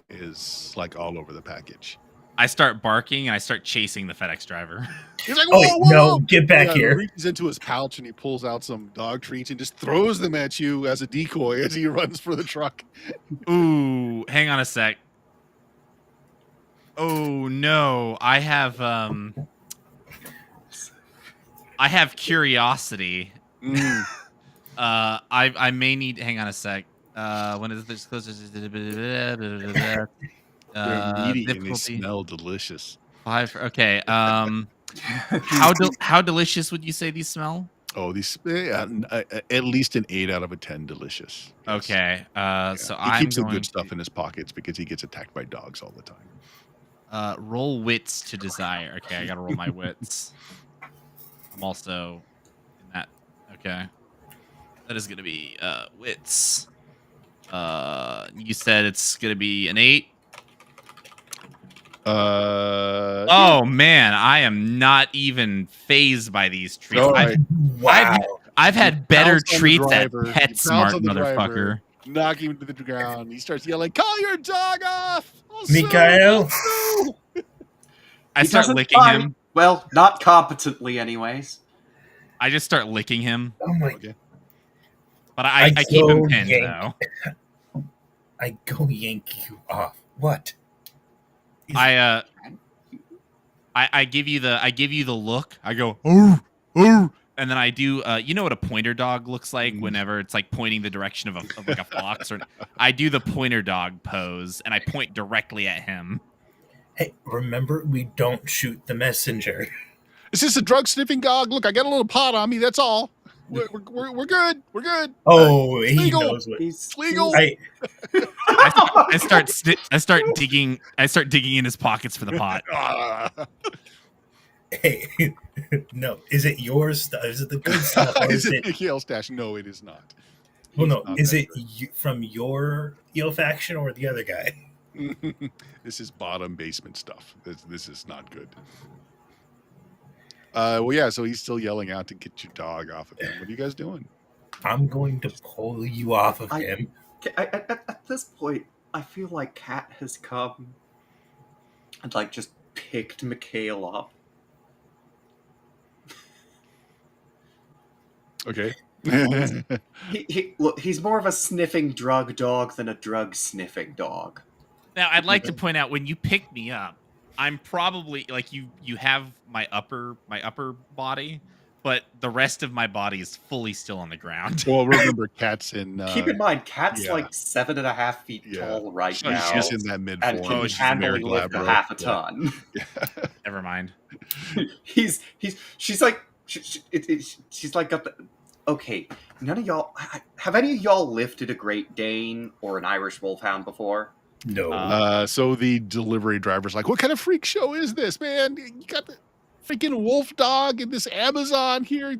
is like all over the package. I start barking and I start chasing the FedEx driver. He's like, Oh, whoa, whoa, no, whoa. get back He here. reaches into his pouch and he pulls out some dog treats and just throws them at you as a decoy as he runs for the truck. Ooh, hang on a sec. Oh no, I have curiosity. I may need. Hang on a sec. When is this closer? They're meaty and they Difficulty smell delicious. 5. Okay. How delicious would you say these smell? Oh, these at least an 8 out of a 10 delicious. Yes. Okay. So he I'm keeps the going good stuff in his pockets because he gets attacked by dogs all the time. roll wits to desire. Okay, I gotta roll my wits. I'm also in that. Okay, that is gonna be wits. You said it's gonna be an 8. Oh man, I am not even phased by these treats. Right. Wow. I've had better Pounce on the treats at driver. He PetSmart, pounds on the driver, motherfucker. knock him to the ground. He starts yelling, "Call your dog off!" Mikhail? I He start doesn't licking bite. him. Well, not competently, anyways. I just start licking him, Oh my! Okay. but I keep him go pinned yank. though. I go yank you off. What? I give you the look. I go, oh, oh, and then I do. You know what a pointer dog looks like whenever it's like pointing the direction of like a fox, or I do the pointer dog pose and I point directly at him. Hey, remember, we don't shoot the messenger. Is this a drug sniffing dog? Look, I got a little pot on me. That's all. We're good. We're good. Oh, he legal. knows what. He's legal. I start digging in his pockets for the pot. Hey, no. Is it your stuff? Is it the good stuff? Or Is is it it? Mikhail's stash? No, it is not. Well, He's no. not Is that it from your Eel faction or the other guy? good. This is bottom basement stuff. This is not good. Well, yeah. So he's still yelling out to get your dog off of him. What are you guys doing? I'm going to pull you off of him. At this point, I feel like Kat has come and like just picked Mikhail up. Okay. Look, he's more of a sniffing drug dog than a drug sniffing dog. Now, I'd like to point out when you pick me up, I'm probably like you have my upper body, but the rest of my body is fully still on the ground. Well, remember, Kat's in. Keep in mind, Kat's yeah. like 7.5 feet Yeah. tall right She's now, just in that mid and form. can she's handily very lift a glabro. half a ton. Never mind. She's like she's like got the. Okay, none of y'all have any of y'all lifted a Great Dane or an Irish Wolfhound before? No. So the delivery driver's like, "What kind of freak show is this, man? You got the freaking wolf dog and this Amazon here.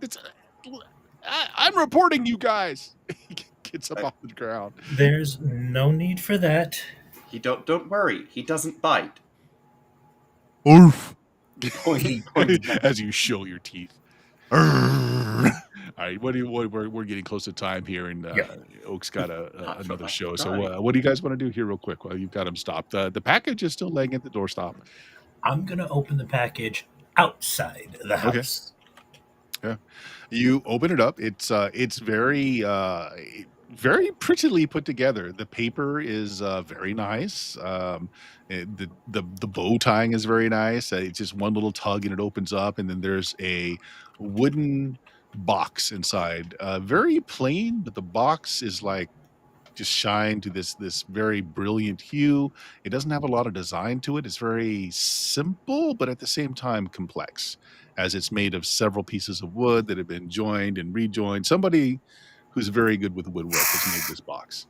I'm reporting you guys." He gets up off the ground. There's no need for that. He don't worry, he doesn't bite. Oof. Pointy back. As you show your teeth. All right, we're getting close to time here, and Oak's got another show. So what do you guys want to do here real quick while you've got him stopped? The package is still laying at the doorstop. I'm going to open the package outside the house. Yeah. You open it up. It's very very prettily put together. The paper is very nice. The bow tying is very nice. It's just one little tug and it opens up, and then there's a wooden box inside. Very plain, but the box is like just shine to this very brilliant hue. It doesn't have a lot of design to it. It's very simple, but at the same time complex, as it's made of several pieces of wood that have been joined and rejoined. Somebody who's very good with woodwork has made this box.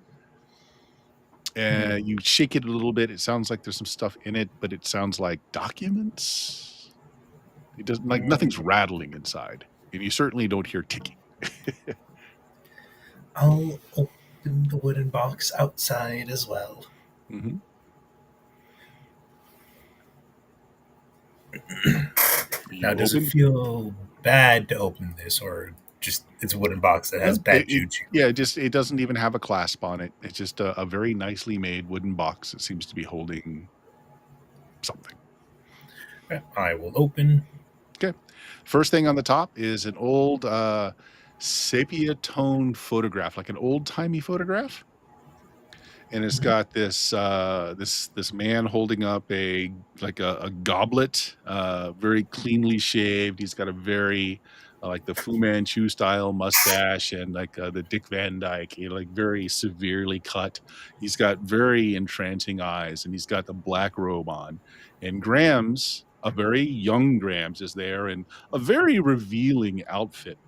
And you shake it a little bit. It sounds like there's some stuff in it, but it sounds like documents. It doesn't, like, nothing's rattling inside, and you certainly don't hear ticking. I'll open the wooden box outside as well. Mm-hmm. Now, does it feel bad to open this, or just it's a wooden box that has bad juju? It doesn't even have a clasp on it. It's just a very nicely made wooden box that seems to be holding something. I will open. Okay. First thing on the top is an old sepia tone photograph, like an old timey photograph. And it's got this this man holding up a goblet, very cleanly shaved. He's got a very like the Fu Manchu style mustache and like the Dick Van Dyke, like very severely cut. He's got very entrancing eyes, and he's got the black robe on. And Grams, a very young Grams, is there in a very revealing outfit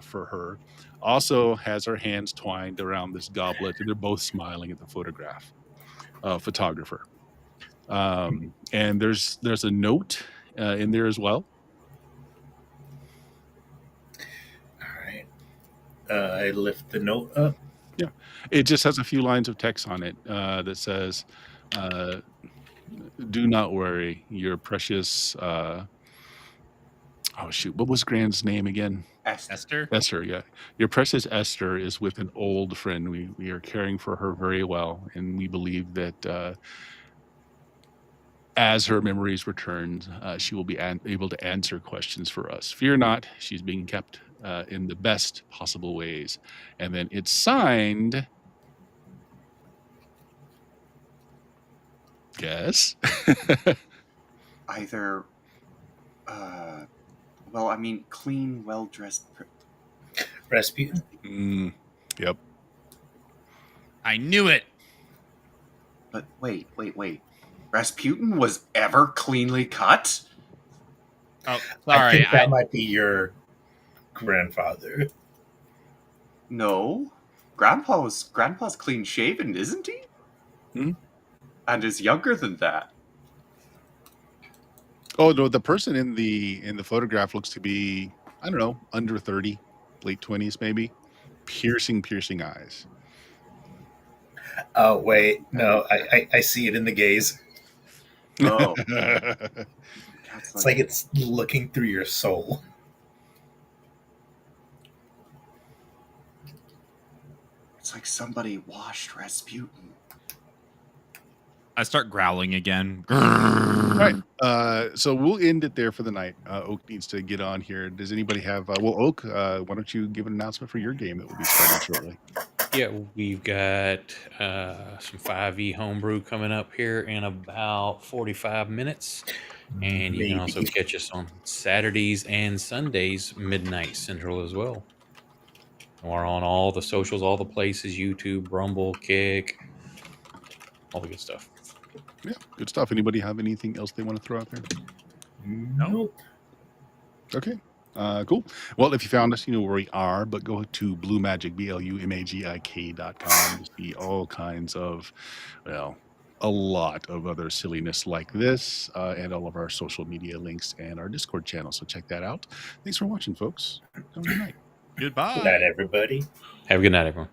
for her. Also has her hands twined around this goblet, and they're both smiling at the photographer. And there's a note in there as well. All right. I lift the note up. Yeah, it just has a few lines of text on it that says, "Do not worry, your precious." Oh shoot, what was Grand's name again? Esther? Esther, yeah. Your precious Esther is with an old friend. We are caring for her very well, and we believe that as her memories return, she will be able to answer questions for us. Fear not, she's being kept in the best possible ways. And then it's signed. Guess. Either, well, I mean, clean, well-dressed. Rasputin. Yep. I knew it. But wait. Rasputin was ever cleanly cut? Oh, sorry. I think that might be your grandfather. No. Grandpa's clean shaven, isn't he? And is younger than that. Oh no, the person in the photograph looks to be, I don't know, under 30, late 20s maybe. Piercing eyes. Oh wait, no, I see it in the gaze. Oh. It's like it's looking through your soul. It's like somebody washed Rasputin. I start growling again. All right. So we'll end it there for the night. Oak needs to get on here. Does anybody have? Oak, why don't you give an announcement for your game that will be starting shortly? Yeah, we've got some 5e homebrew coming up here in about 45 minutes. And you can also catch us on Saturdays and Sundays, midnight central as well. We're on all the socials, all the places, YouTube, Rumble, Kick, all the good stuff. Yeah, good stuff. Anybody have anything else they want to throw out there? Nope. Okay. Cool. Well, if you found us, you know where we are, but go to BlueMagic, BLUMAGIK.com to see all kinds of, well, a lot of other silliness like this, and all of our social media links and our Discord channel. So check that out. Thanks for watching, folks. Have a good night. Goodbye. Good night, everybody. Have a good night, everyone.